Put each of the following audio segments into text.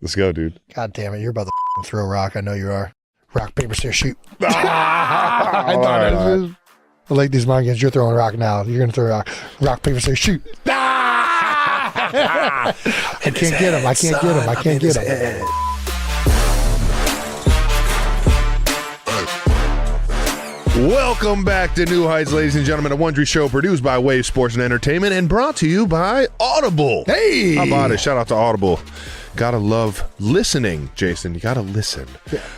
Let's go, dude. God damn it. You're about to throw a rock. I know you are. Rock, paper, scissors, shoot. I I like these mind games. You're throwing a rock now. You're going to throw a rock. Rock, paper, scissors, shoot. I can't get him. I can't get him. I can't get him. Welcome back to New Heights, ladies and gentlemen, a Wondery show produced by Wave Sports and Entertainment and brought to you by Audible. Hey! How about it? Shout out to Audible. Gotta love listening, Jason. You gotta listen.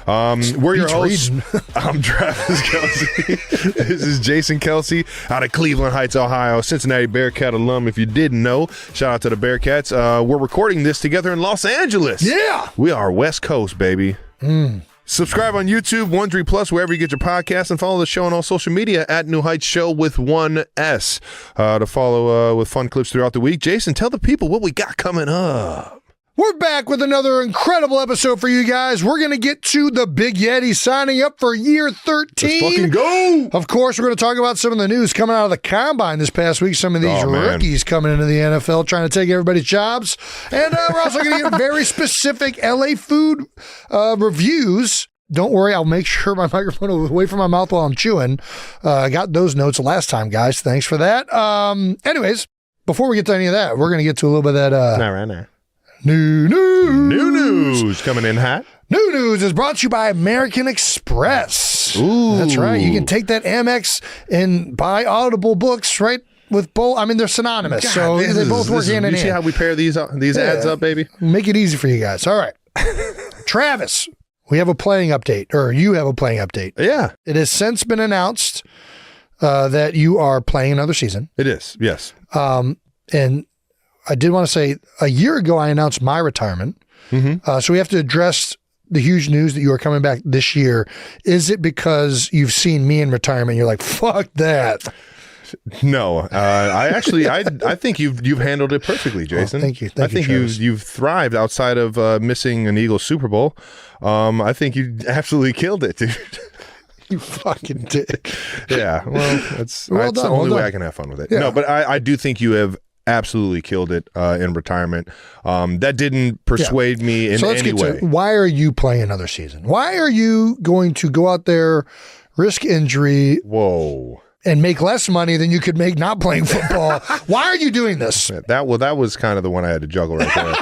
We're your hosts. I'm Travis Kelce. This is Jason Kelce out of Cleveland Heights, Ohio. Cincinnati Bearcat alum, if you didn't know. Shout out to the Bearcats. We're recording this together in Los Angeles. Yeah! We are West Coast, baby. Subscribe on YouTube, Wondery Plus, wherever you get your podcasts, and follow the show on all social media at New Heights Show with one S to follow with fun clips throughout the week. Jason, tell the people what we got coming up. We're back with another incredible episode for you guys. We're going to get to the Big Yeti signing up for year 13. Let's fucking go! Of course, we're going to talk about some of the news coming out of the Combine this past week. Some of these rookies coming into the NFL trying to take everybody's jobs. And we're also going to get very specific LA food reviews. Don't worry, I'll make sure my microphone is away from my mouth while I'm chewing. I got those notes last time, guys. Thanks for that. Anyways, before we get to any of that, we're going to get to a little bit of that... Not right now. New news coming in hot. New news is brought to you by American Express. Ooh. That's right. You can take that Amex and buy Audible books, right? With both. I mean, they're synonymous. God, so they both work hand in hand. You see how we pair these ads up, baby? Make it easy for you guys. All right. Travis, we have a playing update, or you have a playing update. Yeah. It has since been announced that you are playing another season. It is, yes. And I did want to say, a year ago, I announced my retirement. So we have to address the huge news that you are coming back this year. Is it because you've seen me in retirement? You're like, fuck that. No, I think you've handled it perfectly, Jason. Oh, thank you. I think you've thrived outside of missing an Eagles Super Bowl. I think you absolutely killed it, dude. You fucking dick. Yeah, well, that's the only way I can have fun with it. Yeah. No, but I do think you have absolutely killed it in retirement. That didn't persuade me in any way. Why are you playing another season? Why are you going to go out there, risk injury, and make less money than you could make not playing football? Why are you doing this? That was kind of the one I had to juggle right there.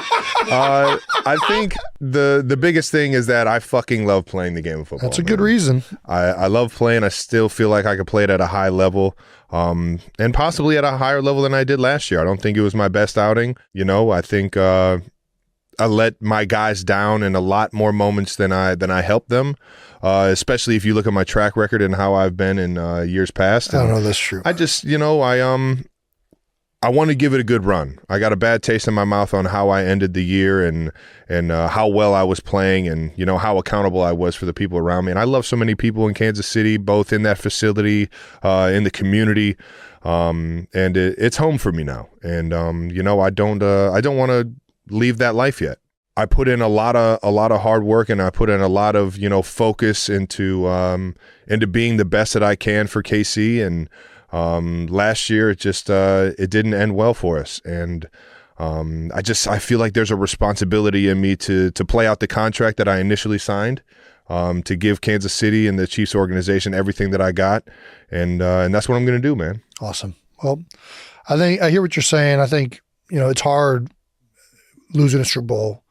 I think the biggest thing is that I fucking love playing the game of football. That's a good reason. I love playing. I still feel like I could play it at a high level, and possibly at a higher level than I did last year. I don't think it was my best outing. You know, I think I let my guys down in a lot more moments than I helped them. Especially if you look at my track record and how I've been in years past. I don't know, that's true. I just, I want to give it a good run. I got a bad taste in my mouth on how I ended the year and how well I was playing and, how accountable I was for the people around me. And I love so many people in Kansas City, both in that facility, in the community. And it's home for me now. And, I don't want to leave that life yet. I put in a lot of hard work and I put in a lot of, focus into being the best that I can for KC. And last year it just it didn't end well for us. And I feel like there's a responsibility in me to play out the contract that I initially signed, to give Kansas City and the Chiefs organization everything that I got. And that's what I'm going to do, man. Awesome. Well, I hear what you're saying. I think, it's hard losing a Super Bowl.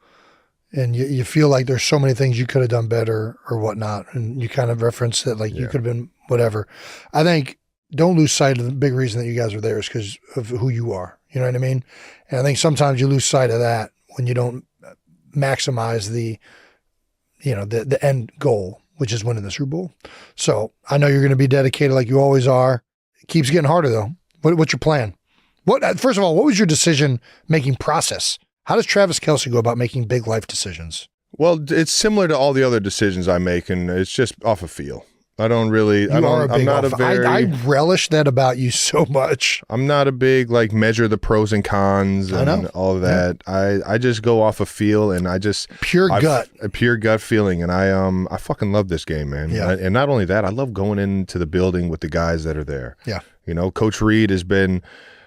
And you feel like there's so many things you could have done better or whatnot. And you kind of referenced that, you could have been whatever. I think don't lose sight of the big reason that you guys are there is because of who you are. You know what I mean? And I think sometimes you lose sight of that when you don't maximize the end goal, which is winning the Super Bowl. So I know you're going to be dedicated like you always are. It keeps getting harder though. What's your plan? First of all, what was your decision-making process? How does Travis Kelce go about making big life decisions? Well, it's similar to all the other decisions I make, and it's just off a feel. I relish that about you so much. I'm not a big measure the pros and cons and all of that. Yeah. I just go off a feel and I just a pure gut feeling, and I fucking love this game, man. Yeah. And not only that, I love going into the building with the guys that are there. Yeah. Coach Reed has been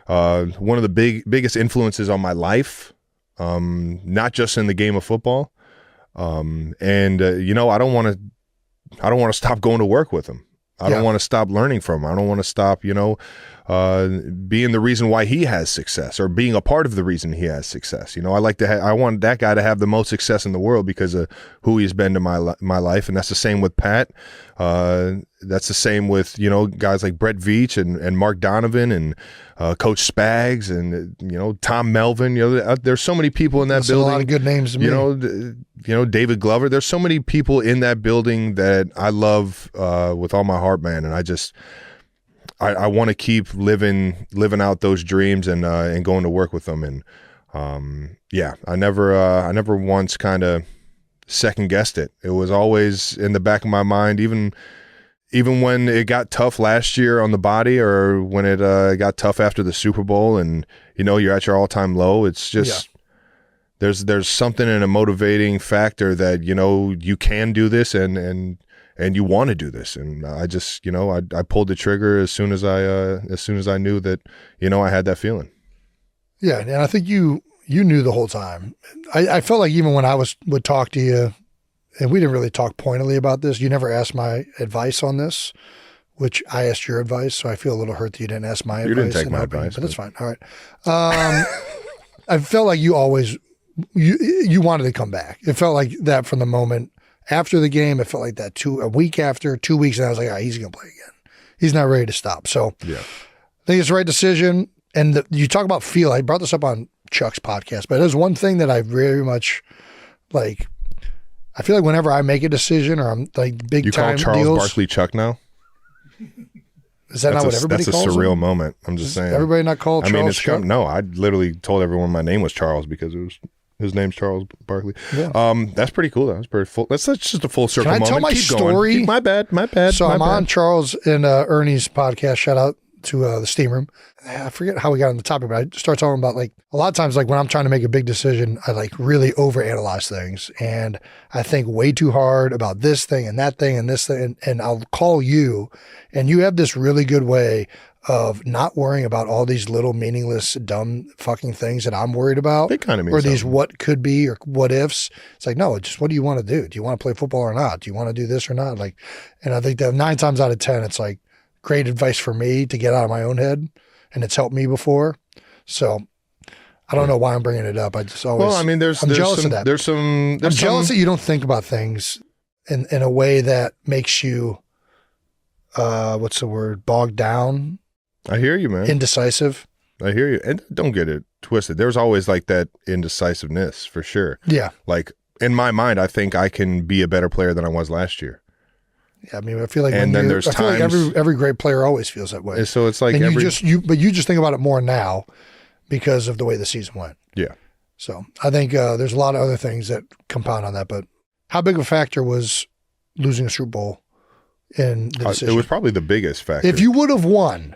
one of the biggest influences on my life. not just in the game of football. You know, I don't want to stop going to work with him. I don't want to stop learning from him. I don't want to stop, you know, being the reason why he has success, or being a part of the reason he has success. You know, I want that guy to have the most success in the world because of who he's been to my life. And that's the same with Pat. That's the same with, you know, guys like Brett Veach and Mark Donovan and Coach Spags and, you know, Tom Melvin. You know, there's so many people in that building. A lot of good names to me. You know, David Glover. There's so many people in that building that I love with all my heart, man. And I want to keep living out those dreams and going to work with them. And I never once kind of second guessed it. It was always in the back of my mind, even when it got tough last year on the body, or when it got tough after the Super Bowl, and you know you're at your all-time low. It's just there's something in a motivating factor that, you know, you can do this and you want to do this. And I just, you know, I pulled the trigger as soon as I knew that, you know, I had that feeling. Yeah, and I think you knew the whole time. I felt like even when I would talk to you, and we didn't really talk pointedly about this, you never asked my advice on this, which I asked your advice, so I feel a little hurt that you didn't ask my advice. You didn't take my advice. But that's fine. All right. I felt like you always you wanted to come back. It felt like that from the moment after the game. It felt like that a week after, 2 weeks, and I was like, all right, he's going to play again. He's not ready to stop. So yeah, I think it's the right decision. And you talk about feel. I brought this up on Chuck's podcast, but there's one thing that I very much like. I feel like whenever I make a decision, or I'm like big you time call Charles deals, Barkley Chuck now? Is that not what everybody calls him? That's a surreal moment. I'm just saying. Everybody not called Charles Chuck? No, I literally told everyone my name was Charles because his name's Charles Barkley. Yeah. That's pretty cool. That's pretty full. That's just a full circle moment. Can I tell my Keep story? Going. My bad. So I'm on Charles and Ernie's podcast. Shout out to the Steam Room. I forget how we got on the topic, but I start talking about, like, a lot of times, like when I'm trying to make a big decision, I like really overanalyze things, and I think way too hard about this thing and that thing and this thing, and I'll call you, and you have this really good way of not worrying about all these little meaningless, dumb fucking things that I'm worried about. They kind of mean or these something. what could be or what ifs. It's like, no, just what do you want to do? Do you want to play football or not? Do you want to do this or not? Like, and I think that 9 times out of 10, it's like great advice for me to get out of my own head, and it's helped me before. So I don't know why I'm bringing it up. I just always. Well, I mean, I'm jealous of that. I'm jealous that you don't think about things in a way that makes you, what's the word, bogged down. I hear you, man. Indecisive. I hear you. And don't get it twisted. There's always like that indecisiveness for sure. Yeah. Like in my mind, I think I can be a better player than I was last year. Yeah, I mean, I feel like and then there's times like every great player always feels that way. So it's like and you just think about it more now because of the way the season went. Yeah. So I think there's a lot of other things that compound on that. But how big of a factor was losing a Super Bowl in the decision? It was probably the biggest factor. If you would have won,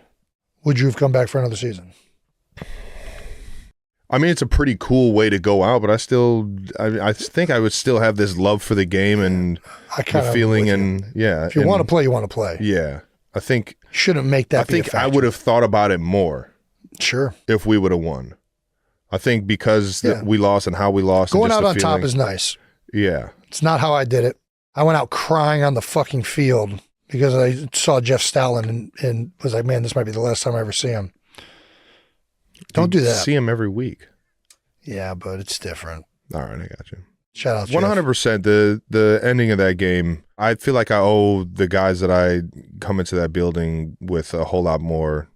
would you have come back for another season? I mean, it's a pretty cool way to go out, but I think I would still have this love for the game and the feeling, and yeah. If you want to play, you want to play. Yeah, I think shouldn't make that. I think I would have thought about it more. Sure. If we would have won, I think because we lost and how we lost. Going out on top is nice. Yeah, it's not how I did it. I went out crying on the fucking field because I saw Jeff Stalin and was like, man, this might be the last time I ever see him. Don't do that. See him every week. Yeah, but it's different. All right, I got you. Shout out, 100%. The ending of that game, I feel like I owe the guys that I come into that building with a whole lot more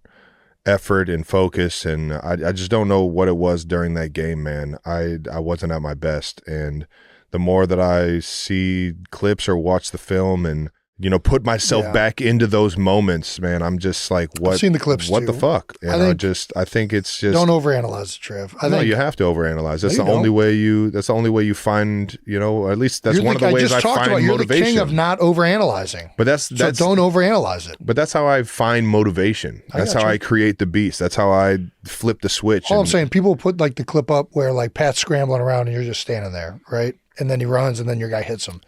effort and focus, and I just don't know what it was during that game, man. I wasn't at my best, and the more that I see clips or watch the film and put myself back into those moments, man, I'm just like, what? I've seen the clips what too. the fuck? And I think it's just don't overanalyze it, Trev. You have to overanalyze. That's the only way you. That's the only way you find. At least that's one of the ways I find motivation. You're the king of not overanalyzing. But that's so don't overanalyze it. But that's how I find motivation. That's how I create the beast. That's how I flip the switch. All I'm saying, people put like the clip up where like Pat's scrambling around and you're just standing there, right? And then he runs and then your guy hits him.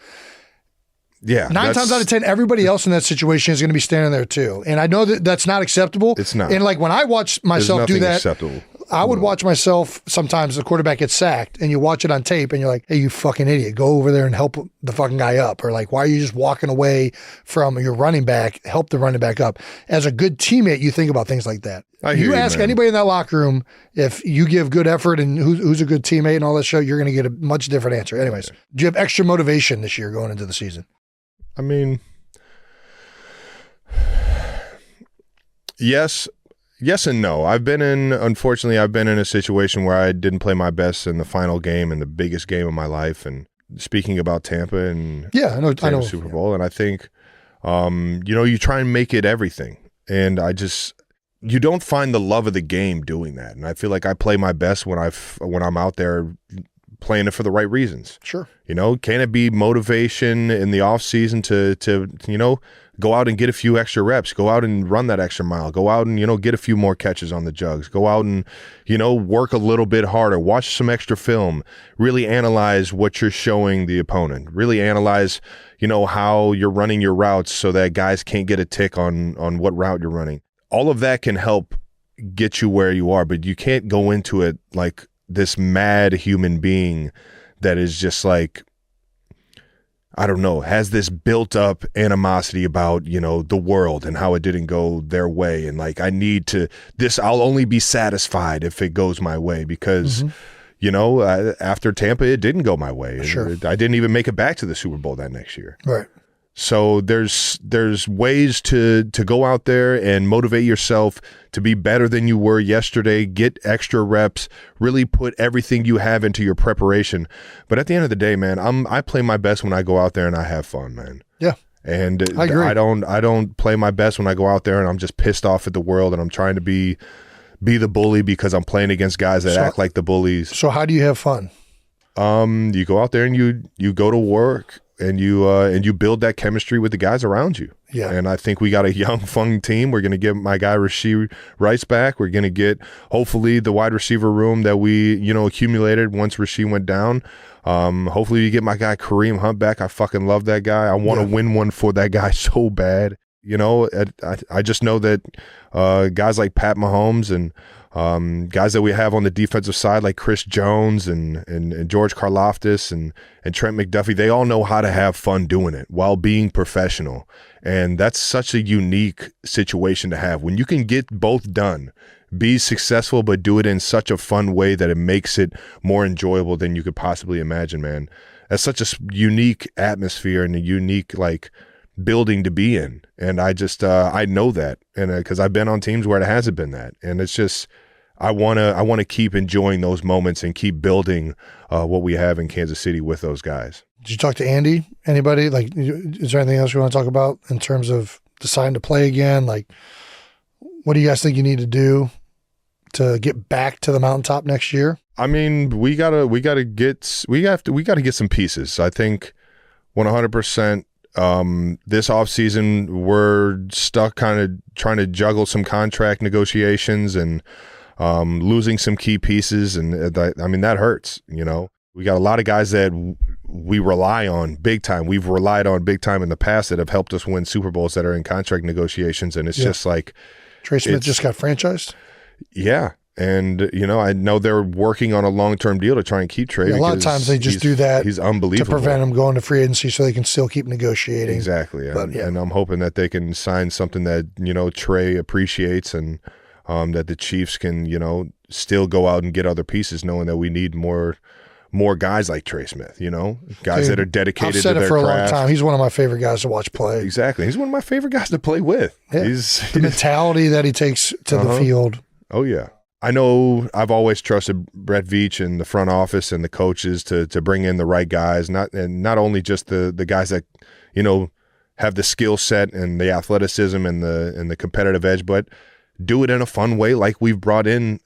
Yeah. 9 times out of 10, everybody else in that situation is going to be standing there too. And I know that that's not acceptable. It's not. And like when I watch myself do that, acceptable. I would watch myself sometimes. The quarterback gets sacked, and you watch it on tape, and you're like, "Hey, you fucking idiot! Go over there and help the fucking guy up." Or like, "Why are you just walking away from your running back? Help the running back up." As a good teammate, you think about things like that. You ask anybody in that locker room if you give good effort and who's a good teammate and all that shit, you're going to get a much different answer. Anyways, do you have extra motivation this year going into the season? I mean, yes and no. Unfortunately, I've been in a situation where I didn't play my best in the final game and the biggest game of my life. And speaking about Tampa and I know Super Bowl, and I think, you try and make it everything. And you don't find the love of the game doing that. And I feel like I play my best when I'm out there playing it for the right reasons. Sure. Can it be motivation in the off season to go out and get a few extra reps, go out and run that extra mile, go out and, get a few more catches on the jugs, go out and, work a little bit harder, watch some extra film, really analyze what you're showing the opponent, really analyze, how you're running your routes so that guys can't get a tick on what route you're running. All of that can help get you where you are, but you can't go into it like this mad human being that is just like, I don't know, has this built up animosity about, the world and how it didn't go their way. And like, I'll only be satisfied if it goes my way because, after Tampa, it didn't go my way. Sure. I didn't even make it back to the Super Bowl that next year. Right. So there's ways to go out there and motivate yourself to be better than you were yesterday, get extra reps, really put everything you have into your preparation. But at the end of the day, man, I play my best when I go out there and I have fun, man. Yeah. And I agree. I don't play my best when I go out there and I'm just pissed off at the world and I'm trying to be the bully because I'm playing against guys that act like the bullies. So how do you have fun? You go out there and you go to work. And you build that chemistry with the guys around you. Yeah. And I think we got a young, fun team. We're going to get my guy Rashee Rice back. We're going to get, hopefully, the wide receiver room that we, accumulated once Rashee went down. Hopefully, you get my guy Kareem Hunt back. I fucking love that guy. I want to win one for that guy so bad. I just know that guys like Pat Mahomes and guys that we have on the defensive side like Chris Jones and George Karlaftis and Trent McDuffie, they all know how to have fun doing it while being professional. And that's such a unique situation to have. When you can get both done, be successful, but do it in such a fun way that it makes it more enjoyable than you could possibly imagine, man. That's such a unique atmosphere and a unique, building to be in. And I just, I know that. And because I've been on teams where it hasn't been that. And it's just, I want to keep enjoying those moments and keep building what we have in Kansas City with those guys. Did you talk to Andy? Anybody? Is there anything else you want to talk about in terms of deciding to play again? What do you guys think you need to do to get back to the mountaintop next year? I mean, we gotta get some pieces. I think 100%. This offseason, we're stuck kind of trying to juggle some contract negotiations and losing some key pieces. And that hurts, We got a lot of guys that we rely on big time. We've relied on big time in the past that have helped us win Super Bowls that are in contract negotiations. And it's just like Trey Smith just got franchised. Yeah. And, I know they're working on a long-term deal to try and keep Trey. A lot of times they just do that. He's unbelievable. To prevent him going to free agency so they can still keep negotiating. Exactly. And I'm hoping that they can sign something that, Trey appreciates and that the Chiefs can, still go out and get other pieces knowing that we need more guys like Trey Smith, guys that are dedicated to their craft. I've said it for a long time. He's one of my favorite guys to watch play. Exactly. He's one of my favorite guys to play with. Yeah. The mentality that he takes to the field. Oh, yeah. I know I've always trusted Brett Veach and the front office and the coaches to bring in the right guys, not only just the guys that, have the skill set and the athleticism and the competitive edge, but do it in a fun way like we've brought in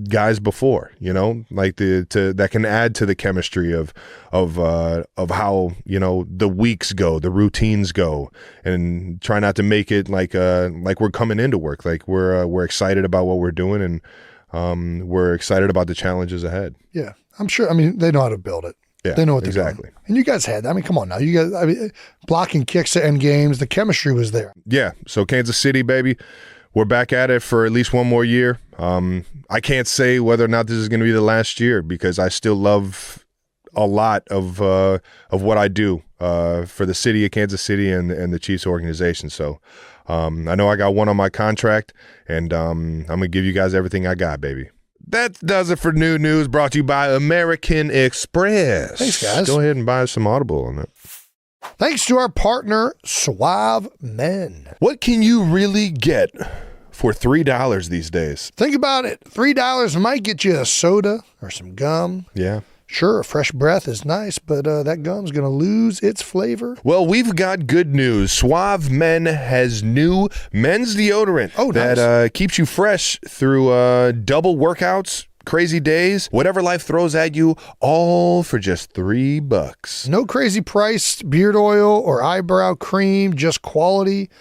guys before, that can add to the chemistry of how, the weeks go, the routines go, and try not to make it like we're coming into work, like we're excited about what we're doing and we're excited about the challenges ahead. Yeah, I'm sure. They know how to build it. Yeah, they know what they're exactly doing. And you guys had, come on now. You guys, blocking kicks to end games, the chemistry was there. Yeah. So Kansas City, baby, we're back at it for at least one more year. I can't say whether or not this is going to be the last year because I still love a lot of what I do for the city of Kansas City and the Chiefs organization. So I know I got one on my contract, and I'm going to give you guys everything I got, baby. That does it for new news, brought to you by American Express. Thanks, guys. Go ahead and buy some Audible on it. Thanks to our partner, Suave Men. What can you really get for $3 these days? Think about it. $3 might get you a soda or some gum. Yeah. Sure, a fresh breath is nice, but that gum's going to lose its flavor. Well, we've got good news. Suave Men has new men's deodorant that keeps you fresh through double workouts, crazy days, whatever life throws at you, all for just $3. No crazy priced beard oil or eyebrow cream, just quality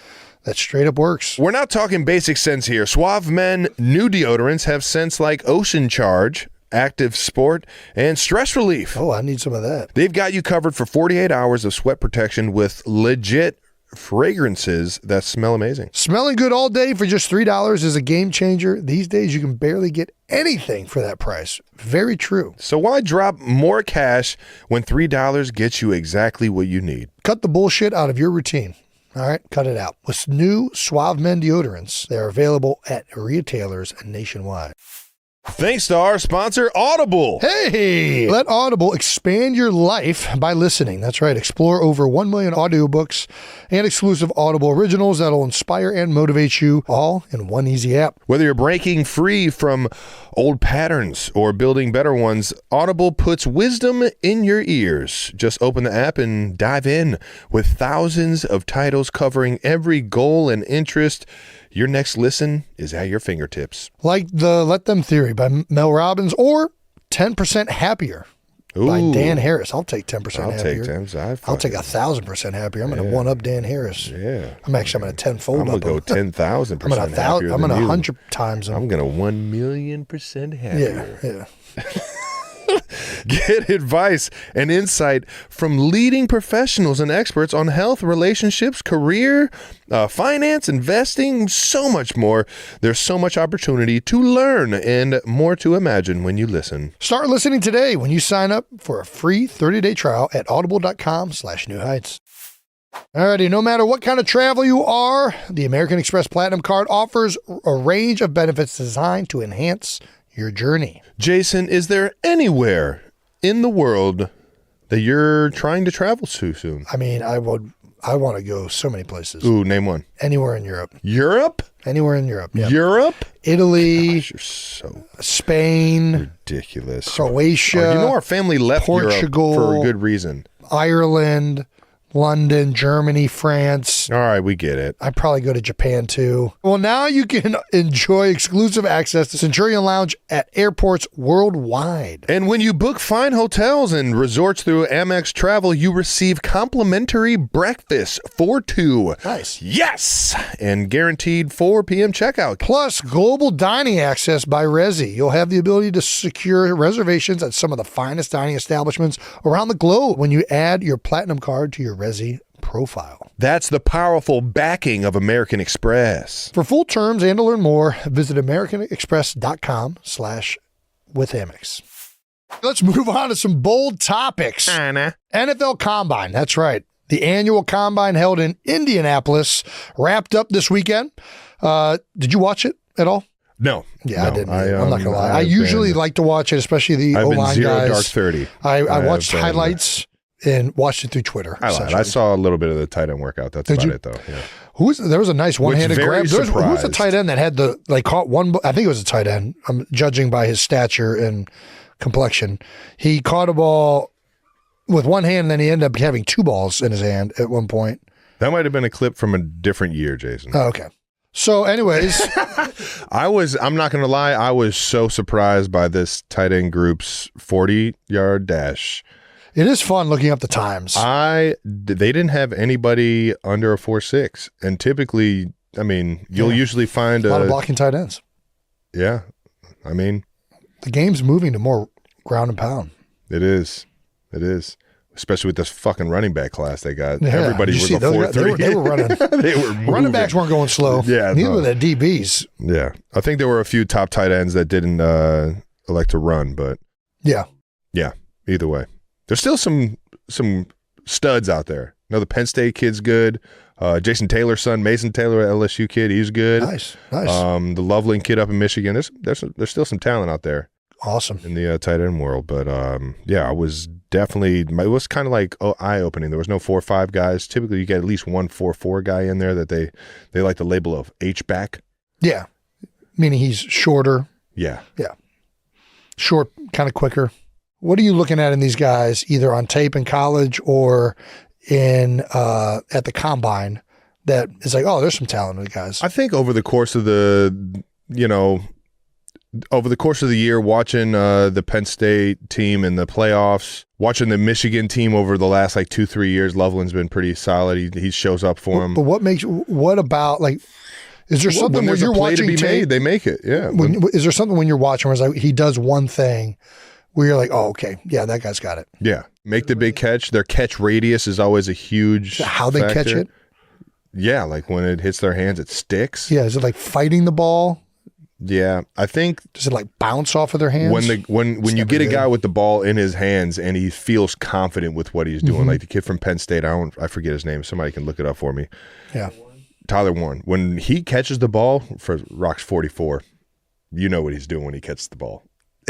that straight up works. We're not talking basic scents here. Suave Men new deodorants have scents like Ocean Charge, Active Sport, and Stress Relief. Oh, I need some of that. They've got you covered for 48 hours of sweat protection with legit fragrances that smell amazing. Smelling good all day for just $3 is a game changer. These days, you can barely get anything for that price. Very true. So why drop more cash when $3 gets you exactly what you need? Cut the bullshit out of your routine. All right, cut it out. With new Suave Men deodorants, they are available at retailers nationwide. Thanks to our sponsor, Audible. Hey! Let Audible expand your life by listening. That's right. Explore over 1 million audiobooks and exclusive Audible originals that'll inspire and motivate you all in one easy app. Whether you're breaking free from old patterns or building better ones, Audible puts wisdom in your ears. Just open the app and dive in with thousands of titles covering every goal and interest. Your next listen is at your fingertips. Like the Let Them Theory by Mel Robbins or 10% Happier by Dan Harris. I'll take 10% happier. I'll take 1,000% happier. I'm going to one-up Dan Harris. Yeah. I'm going to tenfold up. I'm going to go 10,000% happier. I'm going to 100 times him. I'm going to 1,000,000% happier. Yeah. Get advice and insight from leading professionals and experts on health, relationships, career, finance, investing, so much more. There's so much opportunity to learn and more to imagine when you listen. Start listening today when you sign up for a free 30-day trial at audible.com/newheights. Alrighty, no matter what kind of travel you are, the American Express Platinum Card offers a range of benefits designed to enhance your journey. Jason, is there anywhere in the world that you're trying to travel to soon? I mean, I want to go so many places. Ooh, name one. Anywhere in Europe. Europe? Anywhere in Europe. Yep. Europe? Italy. Gosh, you're so Spain. ridiculous. Croatia. You know our family left Portugal, Europe for a good reason. Ireland. London, Germany, France. All right, we get it. I'd probably go to Japan too. Well, now you can enjoy exclusive access to Centurion Lounge at airports worldwide. And when you book fine hotels and resorts through Amex Travel, you receive complimentary breakfast for two. Nice. Yes! And guaranteed 4 p.m. checkout. Plus, global dining access by Resy. You'll have the ability to secure reservations at some of the finest dining establishments around the globe when you add your Platinum Card to your Resy profile. That's the powerful backing of American Express. For full terms and to learn more, visit americanexpress.com/withamex. Let's move on to some bold topics. NFL Combine. That's right. The annual Combine held in Indianapolis wrapped up this weekend. Did you watch it at all? No. Yeah, no, I didn't. I'm not going to lie. I usually like to watch it, especially the O-line guys. Dark 30. I watched highlights and watched it through Twitter. I saw a little bit of the tight end workout. That's about it, though. Yeah. There was a nice one-handed grab. Who was the tight end that had caught one? I think it was a tight end. I'm judging by his stature and complexion. He caught a ball with one hand, and then he ended up having two balls in his hand at one point. That might have been a clip from a different year, Jason. Oh, okay. So anyways. I'm not going to lie, I was so surprised by this tight end group's 40-yard dash. It is fun looking up the times. They didn't have anybody under a 4.6. And typically, I mean, you'll usually find a lot of blocking tight ends. Yeah. I mean, the game's moving to more ground and pound. It is. especially with this fucking running back class they got. Yeah. Everybody was a 4.3. They were running. They were moving. Running backs weren't going slow. Yeah, neither were the DBs. Yeah, I think there were a few top tight ends that didn't elect to run, but yeah. Either way, there's still some studs out there. The Penn State kid's good. Jason Taylor's son, Mason Taylor, LSU kid, he's good. Nice. The Linc kid up in Michigan. There's still some talent out there. Awesome. In the tight end world. But I was definitely, it was kind of like eye-opening. There was no 4-5 guys. Typically you get at least one 4-4 guy in there that they like the label of H-back. Yeah. Meaning he's shorter. Yeah. Short, kind of quicker. What are you looking at in these guys, either on tape in college or in at the combine, that is like, oh, there's some talent in the guys? I think over the course of the year, watching the Penn State team in the playoffs, watching the Michigan team over the last 2-3 years, Loveland's been pretty solid. He shows up for him. But what about is there something when you're watching tape, they make it? Yeah. Is there something when you're watching where it's he does one thing where you're like, oh, okay, yeah, that guy's got it. Yeah. Make the big catch. Their catch radius is always a huge how they factor. catch it? Yeah, when it hits their hands, it sticks. Yeah, is it fighting the ball? Yeah, I think. Does it bounce off of their hands? When you get a guy with the ball in his hands and he feels confident with what he's doing, like the kid from Penn State, I forget his name. Somebody can look it up for me. Yeah, Tyler Warren. When he catches the ball for Rock's 44, you know what he's doing when he catches the ball.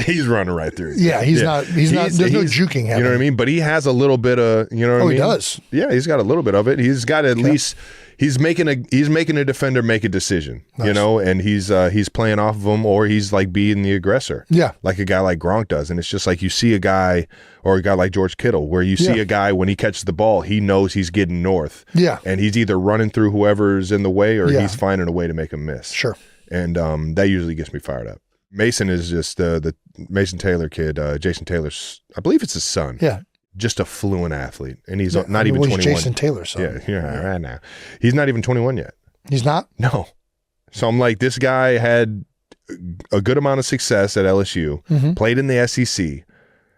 He's running right through. Yeah, he's not. There's no juking happening. You know what I mean? But he has a little bit of. You know what I mean? He does. Yeah, he's got a little bit of it. He's got at least. He's making a defender make a decision. Nice. And he's playing off of him, or he's being the aggressor. Yeah, like a guy like Gronk does. And it's just you see a guy or a guy like George Kittle, where you see a guy when he catches the ball, he knows he's getting north. Yeah, and he's either running through whoever's in the way, or he's finding a way to make him miss. Sure. And that usually gets me fired up. Mason is just the Mason Taylor kid, Jason Taylor's, I believe it's his son. Yeah. Just a fluent athlete. And he's not even 21. Jason Taylor's son. Yeah, right now. He's not even 21 yet. He's not? No. So I'm this guy had a good amount of success at LSU, played in the SEC,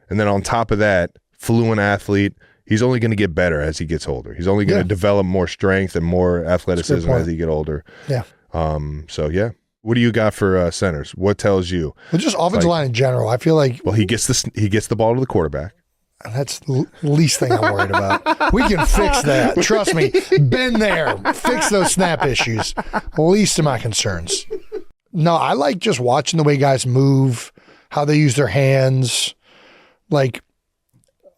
and then on top of that, fluent athlete. He's only going to get better as he gets older. He's only going to develop more strength and more athleticism as he get older. Yeah. So, yeah. What do you got for centers? What tells you? Well, just offensive line in general. I feel well, he gets the ball to the quarterback. That's the least thing I'm worried about. We can fix that. Trust me. Been there. Fix those snap issues. Least of my concerns. No, I like just watching the way guys move, how they use their hands.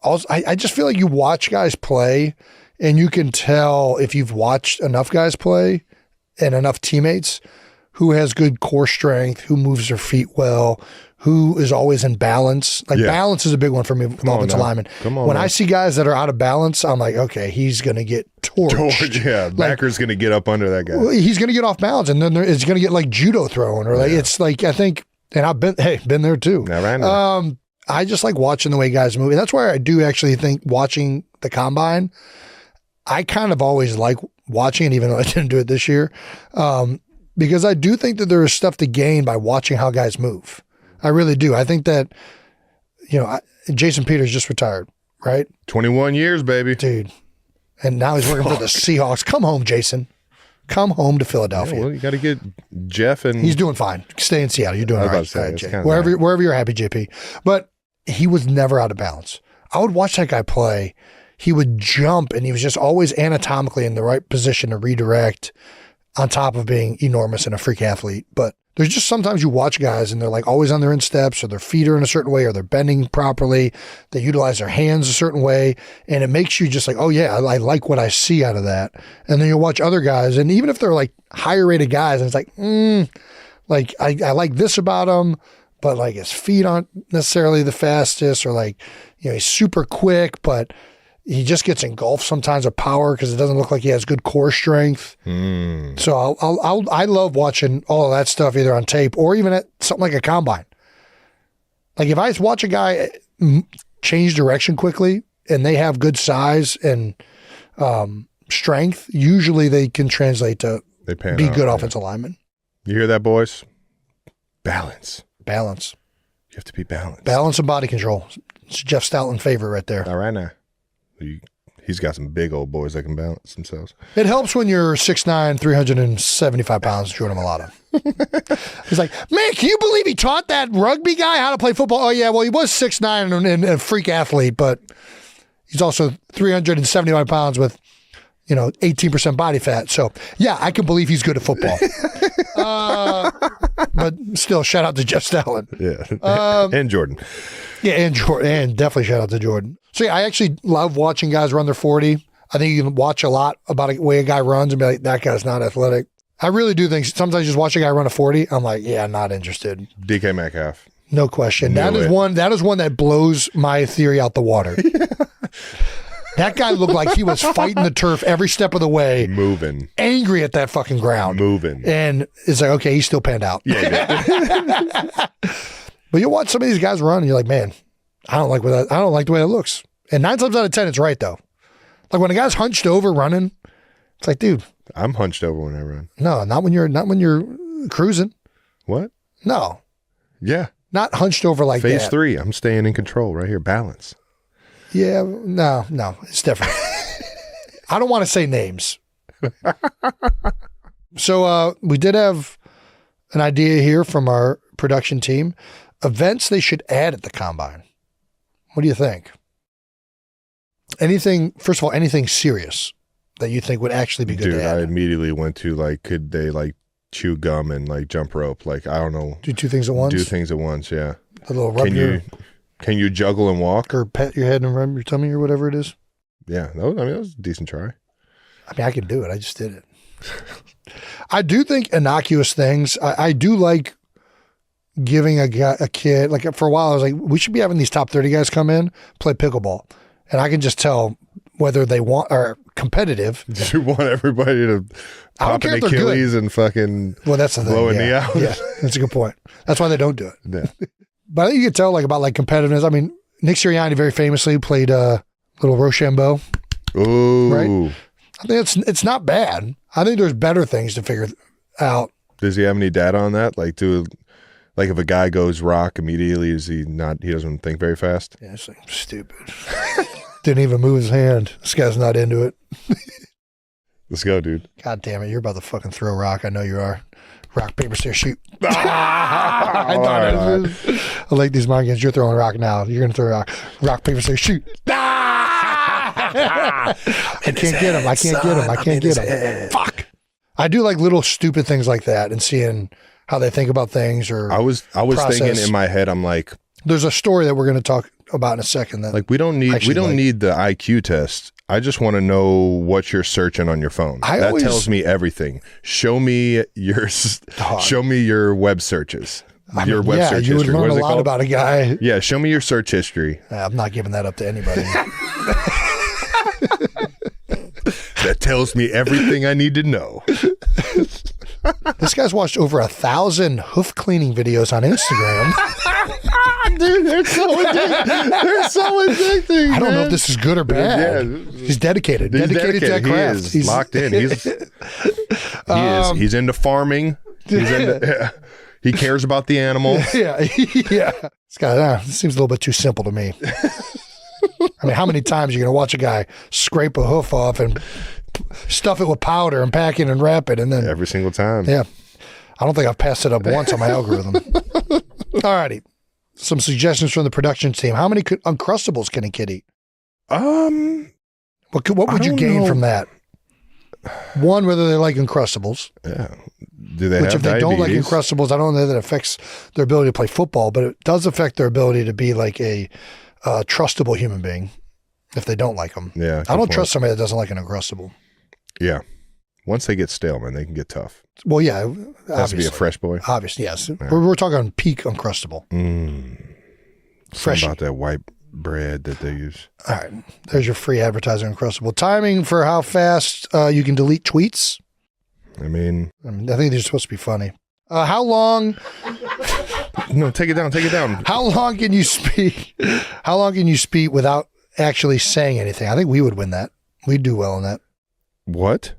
Also, I just feel you watch guys play, and you can tell if you've watched enough guys play and enough teammates who has good core strength, who moves their feet well, who is always in balance. Balance is a big one for me with offensive linemen. When I see guys that are out of balance, I'm like, okay, he's going to get torched. Yeah, Backer's going to get up under that guy. Well, he's going to get off balance, and then it's going to get judo throwing, or it's I think, and I've been there too. I just like watching the way guys move, and that's why I do actually think watching the combine, I kind of always like watching it, even though I didn't do it this year. Because I do think that there is stuff to gain by watching how guys move. I really do. I think that, Jason Peters just retired, right? 21 years, baby. Dude. And now he's working for the Seahawks. Come home, Jason. Come home to Philadelphia. Yeah, well, you got to get Jeff and... He's doing fine. Stay in Seattle. You're doing all right. Jay. Wherever you're happy, JP. But he was never out of balance. I would watch that guy play. He would jump, and he was just always anatomically in the right position to redirect, on top of being enormous and a freak athlete. But there's just sometimes you watch guys and they're always on their insteps, or their feet are in a certain way, or they're bending properly. They utilize their hands a certain way. And it makes you just oh yeah, I like what I see out of that. And then you watch other guys, and even if they're higher rated guys, and it's I like this about him, but his feet aren't necessarily the fastest, or he's super quick, but he just gets engulfed sometimes with power because it doesn't look like he has good core strength. So I love watching all of that stuff either on tape or even at something like a combine. If I watch a guy change direction quickly and they have good size and strength, usually they can translate to be good offensive linemen. You hear that, boys? Balance. You have to be balanced. Balance and body control. It's Jeff Stoutland's favorite right there. All right now. He's got some big old boys that can balance themselves. It helps when you're 6'9", 375 pounds, Jordan Mailata. He's like, man, can you believe he taught that rugby guy how to play football? Oh, yeah, well, he was 6'9" and a freak athlete, but he's also 375 pounds with, 18% body fat. So, yeah, I can believe he's good at football. But still, shout out to Jeff Stalin. Yeah. And Jordan. Yeah, and Jordan. And definitely shout out to Jordan. So, yeah, I actually love watching guys run their 40. I think you can watch a lot about the way a guy runs and be like, that guy's not athletic. I really do think sometimes just watch a guy run a 40, I'm like, yeah, not interested. DK Metcalf. No question. That is one that blows my theory out the water. That guy looked like he was fighting the turf every step of the way. Moving. Angry at that fucking ground. Moving. And it's like, okay, he's still panned out. Yeah. But you watch some of these guys run and you're like, man, I don't like the way it looks. And 9 times out of 10, it's right though. Like when a guy's hunched over running, it's like, dude. I'm hunched over when I run. No, not when you're cruising. What? No. Yeah. Not hunched over like Phase that. 3. I'm staying in control right here. Balance. Yeah, no, it's different. I don't want to say names. So we did have an idea here from our production team. Events they should add at the Combine. What do you think? First of all, anything serious that you think would actually be good to add? I immediately went to could they chew gum and jump rope? I don't know. Do 2 things at once? Do things at once, yeah. A little rub Can you juggle and walk? Or pet your head and rub your tummy or whatever it is? Yeah, that was a decent try. I mean, I can do it. I just did it. I do think innocuous things. I do like giving a kid, for a while, I was like, we should be having these top 30 guys come in, play pickleball. And I can just tell whether they are competitive. You want everybody to pop an Achilles and fucking that's the thing. blow a knee out? Yeah, that's a good point. That's why they don't do it. Yeah. But I think you can tell about competitiveness. I mean, Nick Sirianni very famously played little Rochambeau. Ooh. Right? I think it's not bad. I think there's better things to figure out. Does he have any data on that? If a guy goes rock immediately, he doesn't think very fast? Yeah, it's stupid. Didn't even move his hand. This guy's not into it. Let's go, dude. God damn it. You're about to fucking throw rock. I know you are. Rock, paper, scissors, shoot. I like these mind games. You're throwing rock now. You're going to throw rock. Rock, paper, scissors, shoot. I can't get him. I can't get him. Fuck. I do like little stupid things like that and seeing how they think about things or I was thinking in my head, I'm like, there's a story that we're going to talk about in a second that we don't need the IQ test. I just want to know what you're searching on your phone. That tells me everything. Show me your web searches. You would learn a lot about a guy. Yeah, show me your search history. I'm not giving that up to anybody. That tells me everything I need to know. This guy's watched over 1,000 hoof cleaning videos on Instagram. Dude, they're so addicting. I don't know if this is good or bad. Yeah. He's dedicated. Dedicated to that craft. He's locked in. He's into farming. He cares about the animal. Yeah. This guy seems a little bit too simple to me. I mean, how many times are you going to watch a guy scrape a hoof off and stuff it with powder and pack it and wrap it? And then every single time. Yeah. I don't think I've passed it up once on my algorithm. All righty. Some suggestions from the production team. How many Uncrustables can a kid eat? What would you gain from that? One, whether they like Uncrustables. Yeah. Do they have if they diabetes? don't like Uncrustables, I don't know that it affects their ability to play football, but it does affect their ability to be like a trustable human being if they don't like them. Yeah. I don't trust somebody that doesn't like an Uncrustable. Yeah. Once they get stale, man, they can get tough. Well, yeah. It has to be a fresh boy. Obviously, yes. Yeah. We're talking peak Uncrustable. Fresh. About that white bread that they use. All right. There's your free advertising Uncrustable. Timing for how fast you can delete tweets. I think they're supposed to be funny. How long? No, take it down. How long can you speak? How long can you speak without actually saying anything? I think we would win that. We'd do well in that. What?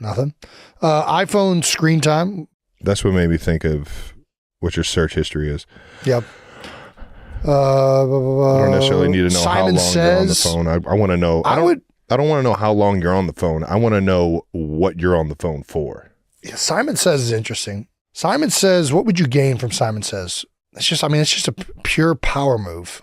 Nothing. iPhone screen time. That's what made me think of what your search history is. Yep. I don't necessarily need to know how long you're on the phone. I want to know. I don't want to know how long you're on the phone. I want to know what you're on the phone for. Yeah, Simon Says is interesting. Simon Says, what would you gain from Simon Says? It's just a pure power move,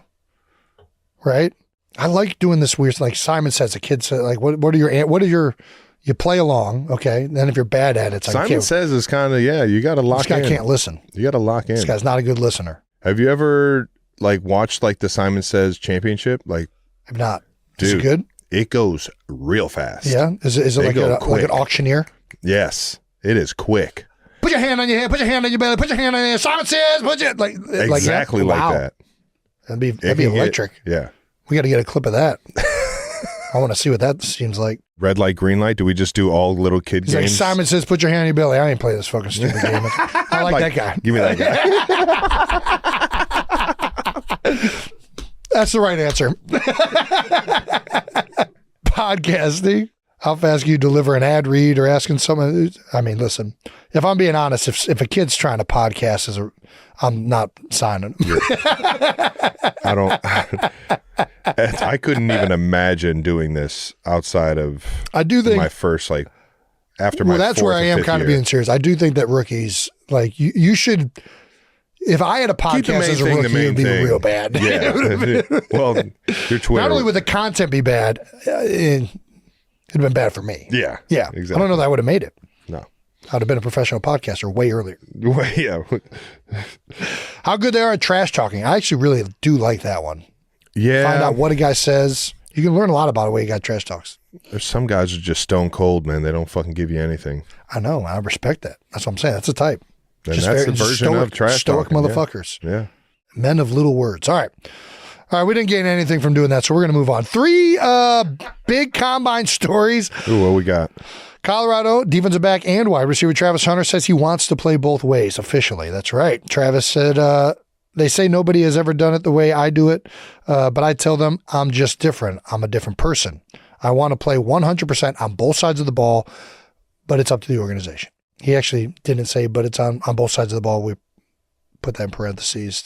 right? I like doing this weird, like Simon Says, a kid said, like, what are your, you play along, okay? And then if you're bad at it, it's like, Simon Says is kind of, you got to lock in. This guy can't listen. You got to lock in. This guy's not a good listener. Have you ever like watched like the Simon Says championship? Like, I've not. Dude, is it good? It goes real fast. Yeah. Is it like an auctioneer? Yes, it is quick. Put your hand on your head. Put your hand on your belly. Put your hand on your. Simon Says. Put your exactly like that. That'd be electric. Yeah. We got to get a clip of that. I want to see what that seems like. Red light, green light. Do we just do all little kid He's games? like, Simon Says, put your hand on your belly. I ain't play this fucking stupid game. I like that guy. Give me that guy. That's the right answer. Podcasting. How fast can you deliver an ad read or asking someone? I mean, listen, if I'm being honest, if a kid's trying to podcast, I'm not signing them. I don't. I couldn't even imagine doing this outside of. I do think my first after my. Well, that's where I am kind of being serious. I do think that rookies you should. If I had a podcast as a rookie, it would be real bad. Yeah. Well, your Twitter. Not only would the content be bad, it'd have been bad for me. Yeah. Yeah. Exactly. I don't know that I would have made it. No. I'd have been a professional podcaster way earlier. Well, yeah. How good they are at trash talking. I actually really do like that one. Yeah. Find out what a guy says. You can learn a lot about the way a guy trash talks. There's some guys who are just stone cold, man. They don't fucking give you anything. I know. I respect that. That's what I'm saying. That's the type. And just that's the version of trash stoic talking. Motherfuckers. Yeah. Men of little words. All right. We didn't gain anything from doing that, so we're going to move on. 3 big combine stories. Ooh, what we got? Colorado defensive back and wide receiver Travis Hunter says he wants to play both ways officially. That's right. Travis said, they say nobody has ever done it the way I do it, but I tell them I'm just different. I'm a different person. I want to play 100% on both sides of the ball, but it's up to the organization. He actually didn't say, but it's on both sides of the ball. We put that in parentheses.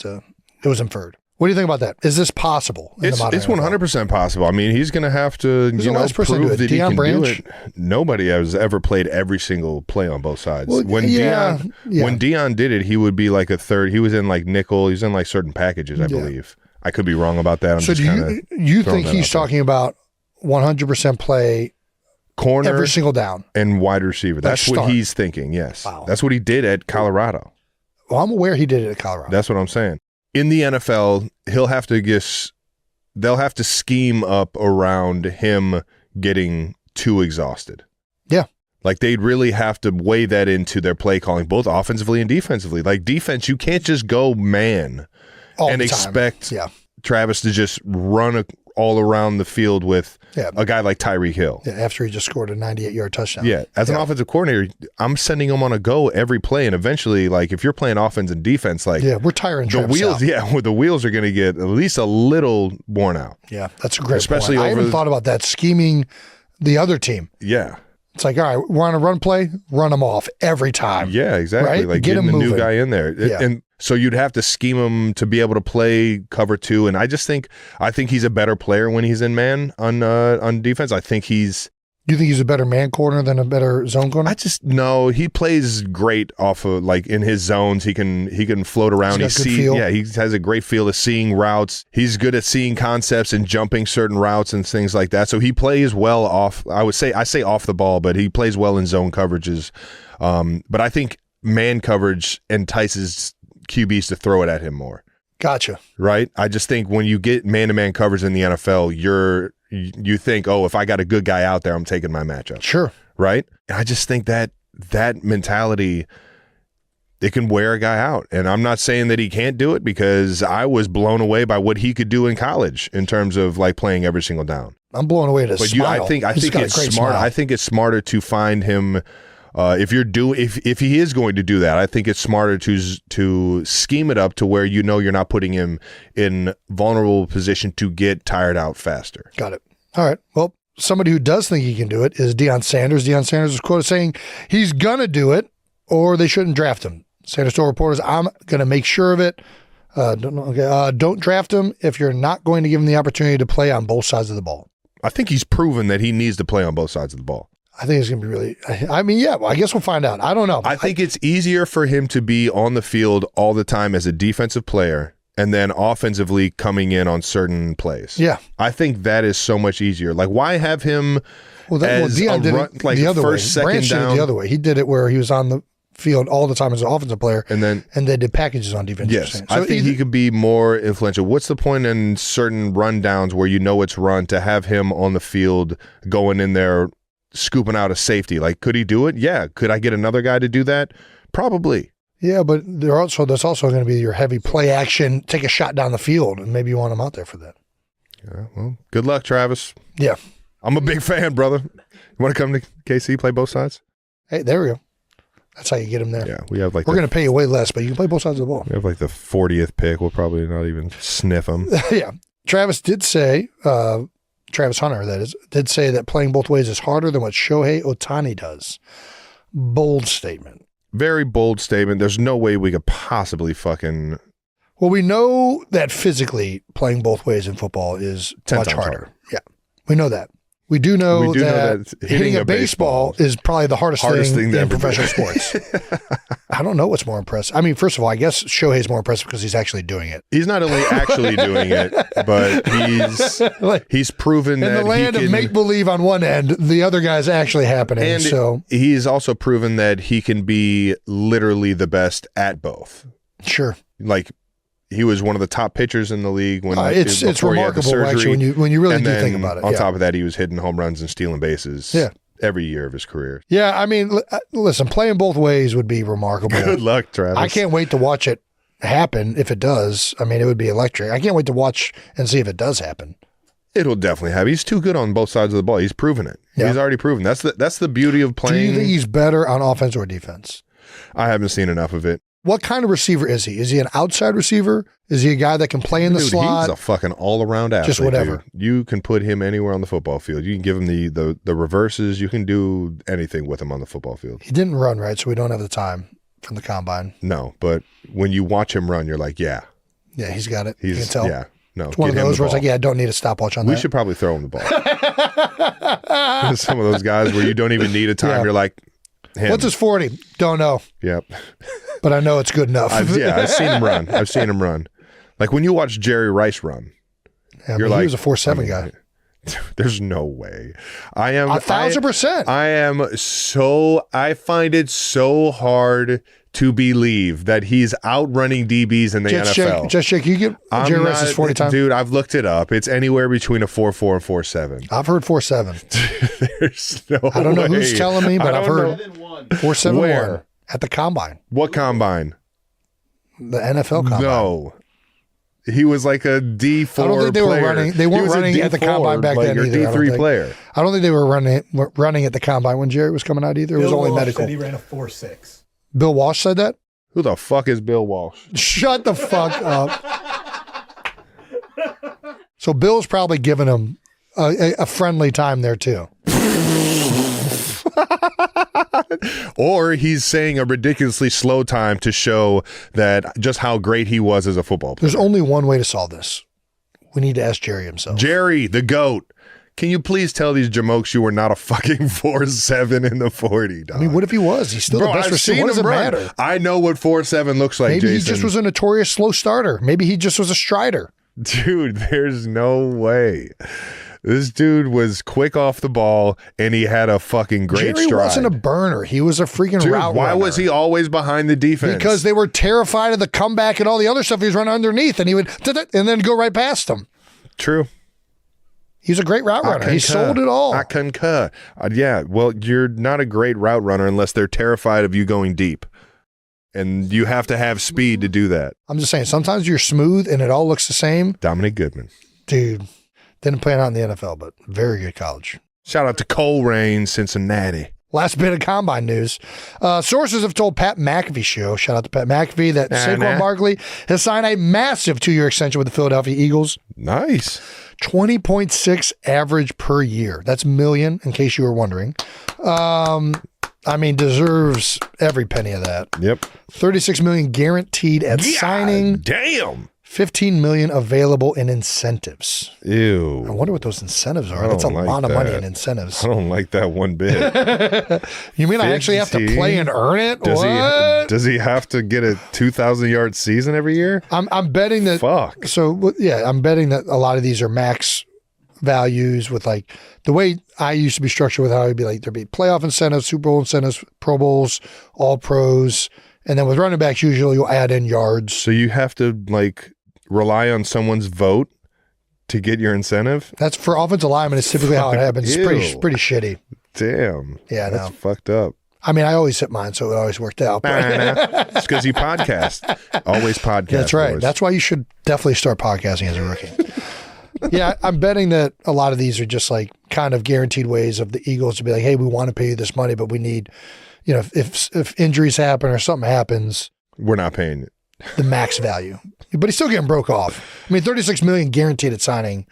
It was inferred. What do you think about that? Is this possible? It's 100% possible. I mean, he's going to have to prove that he can do it. Nobody has ever played every single play on both sides. Well, when Deion did it, he would be like a third. He was in like nickel. He was in like certain packages, I believe. I could be wrong about that. So do you think he's talking about 100% play corner every single down and wide receiver? That's what he's thinking. Yes. Wow. That's what he did at Colorado. Well, I'm aware he did it at Colorado. That's what I'm saying. In the NFL, they'll have to scheme up around him getting too exhausted. Yeah. Like they'd really have to weigh that into their play calling, both offensively and defensively. Like defense, you can't just go man and expect Travis to just run all around the field with a guy like Tyreek Hill. Yeah, after he just scored a 98-yard touchdown. Yeah, as an offensive coordinator, I'm sending him on a go every play, and eventually, like if you're playing offense and defense, like we're tiring the wheels. Out. The wheels are going to get at least a little worn out. Yeah, that's a great point. I haven't thought about that, scheming the other team. Yeah. It's like, all right, we're on a run play, run them off every time. Yeah, exactly. Right? Like getting the new guy in there. Yeah. And so you'd have to scheme him to be able to play cover 2. And I think he's a better player when he's in man on defense. I think he's. You think he's a better man corner than a better zone corner? No, he plays great off of like in his zones. He can float around. He has a great feel of seeing routes. He's good at seeing concepts and jumping certain routes and things like that. So he plays well off. I say off the ball, but he plays well in zone coverages. But I think man coverage entices QBs to throw it at him more. Gotcha. Right? I just think when you get man-to-man coverage in the NFL, you think, oh, if I got a good guy out there, I'm taking my matchup. Sure. Right? And I just think that mentality, it can wear a guy out. And I'm not saying that he can't do it because I was blown away by what he could do in college in terms of like playing every single down. I'm blown away to smile. I think it's smart. Smile. I think it's smarter to find him. If he is going to do that, I think it's smarter to scheme it up to where you're not putting him in vulnerable position to get tired out faster. Got it. All right. Well, somebody who does think he can do it is Deion Sanders. Deion Sanders was quoted saying he's gonna do it, or they shouldn't draft him. Sanders told reporters, "I'm gonna make sure of it. Don't draft him if you're not going to give him the opportunity to play on both sides of the ball. I think he's proven that he needs to play on both sides of the ball. I think it's going to be really, I guess we'll find out. I don't know. I think it's easier for him to be on the field all the time as a defensive player and then offensively coming in on certain plays. Yeah. I think that is so much easier. Like, why have him Deion did it like the other first, way. second Branch down? did it the other way. He did it where he was on the field all the time as an offensive player, and they did packages on defense. Yes, so I think he could be more influential. What's the point in certain rundowns where you know it's run to have him on the field going in there scooping out a safety? Like, could he do it? Yeah. Could I get another guy to do that? Probably. Yeah, but that's also going to be your heavy play action, take a shot down the field, and maybe you want him out there for that. Yeah, well, good luck, Travis. Yeah. I'm a big fan, brother. You want to come to KC, play both sides? Hey, there we go. That's how you get him there. Yeah, we have like we're going to pay you way less, but you can play both sides of the ball. We have like the 40th pick. We'll probably not even sniff him. Yeah. Travis did say, Travis Hunter, that is, did say that playing both ways is harder than what Shohei Ohtani does. Bold statement. Very bold statement. There's no way we could possibly fucking... Well, we know that physically playing both ways in football is 10 much times harder. Yeah. We know that. We do know that hitting a baseball is probably the hardest thing in professional sports. I don't know what's more impressive. I mean, first of all, I guess Shohei's more impressive because he's actually doing it. He's not only actually doing it, but he's proven that in the land of make-believe on one end, the other guy's actually happening. And so he's also proven that he can be literally the best at both. Sure. Like, he was one of the top pitchers in the league when it's remarkable actually when you really do think about it. On top of that, he was hitting home runs and stealing bases every year of his career. Yeah, I mean, listen, playing both ways would be remarkable. Good luck, Travis. I can't wait to watch it happen if it does. I mean, it would be electric. I can't wait to watch and see if it does happen. It'll definitely happen. He's too good on both sides of the ball. He's proven it. Yeah. He's already proven. That's the beauty of playing. Do you think he's better on offense or defense? I haven't seen enough of it. What kind of receiver is he? Is he an outside receiver? Is he a guy that can play in the slot? He's a fucking all-around athlete. Just whatever. Dude. You can put him anywhere on the football field. You can give him the reverses. You can do anything with him on the football field. He didn't run, right? So we don't have the time from the combine. No, but when you watch him run, you're like, yeah. Yeah, he's got it. You can tell. Yeah. No, it's one of those where it's like, yeah, I don't need a stopwatch on that. We should probably throw him the ball. Some of those guys where you don't even need a time. Yeah. You're like, what's his 40? Don't know. Yep. But I know it's good enough. I've seen him run. I've seen him run. Like when you watch Jerry Rice run, you're like, he was a 4.7 guy. There's no way. I am 1,000%. I find it so hard to believe that he's outrunning DBs in the NFL. Just shake. You get Jerry Rice's 40 time. Dude, I've looked it up. It's anywhere between a 4.4 and 4.7. I've heard 4.7. There's no I don't know way. who's telling me, but I've heard 4.71 at the combine. What combine? The NFL combine. No. He was like a D4 I don't think they player. were running. They weren't running at the combine back then either. D3 player. I don't think they were running at the combine when Jerry was coming out either. It was only medical. Said he ran a 4.6. Bill Walsh said that? Who the fuck is Bill Walsh? Shut the fuck up. So Bill's probably giving him a friendly time there too. Or he's saying a ridiculously slow time to show that just how great he was as a football player. There's only one way to solve this. We need to ask Jerry himself. Jerry, the GOAT. Can you please tell these jamokes you were not a fucking 4.7 in the 40, dog? I mean, what if he was? He's still the best receiver. What does it matter? I know what 4.7 looks like, Maybe Jason. he just was a notorious slow starter. Maybe he just was a strider. Dude, there's no way. This dude was quick off the ball, and he had a fucking great stride. Jerry wasn't a burner. He was a freaking route runner. Why was he always behind the defense? Because they were terrified of the comeback and all the other stuff he was running underneath, and he would and then go right past them. True. He's a great route runner. He sold it all. I concur. Yeah, well, you're not a great route runner unless they're terrified of you going deep. And you have to have speed to do that. I'm just saying, sometimes you're smooth and it all looks the same. Dominic Goodman. Dude, didn't play out in the NFL, but very good college. Shout out to Coleraine, Cincinnati. Last bit of combine news. Sources have told Pat McAfee show, shout out to Pat McAfee, that Saquon Barkley has signed a massive 2-year extension with the Philadelphia Eagles. Nice. 20.6 average per year. That's million, in case you were wondering. I mean, deserves every penny of that. Yep. $36 million guaranteed at signing. Damn. $15 million available in incentives. Ew. I wonder what those incentives are. That's a lot of money in incentives. I don't like that one bit. You mean I actually have to play and earn it? Does he have to get a 2,000-yard season every year? I'm betting that. Fuck. So yeah, I'm betting that a lot of these are max values with like the way I used to be structured with how it'd be like there'd be playoff incentives, Super Bowl incentives, Pro Bowls, all pros. And then with running backs, usually you'll add in yards. So you have to like rely on someone's vote to get your incentive? That's for offensive linemen. It's typically how it happens. It's pretty shitty. Damn. Yeah, that's fucked up. I mean, I always hit mine, so it always worked out. It's because you podcast. Always podcast. That's right. Boys. That's why you should definitely start podcasting as a rookie. Yeah, I'm betting that a lot of these are just like kind of guaranteed ways of the Eagles to be like, hey, we want to pay you this money, but we need, you know, if injuries happen or something happens, we're not paying it. The max value. But he's still getting broke off. I mean, $36 million guaranteed at signing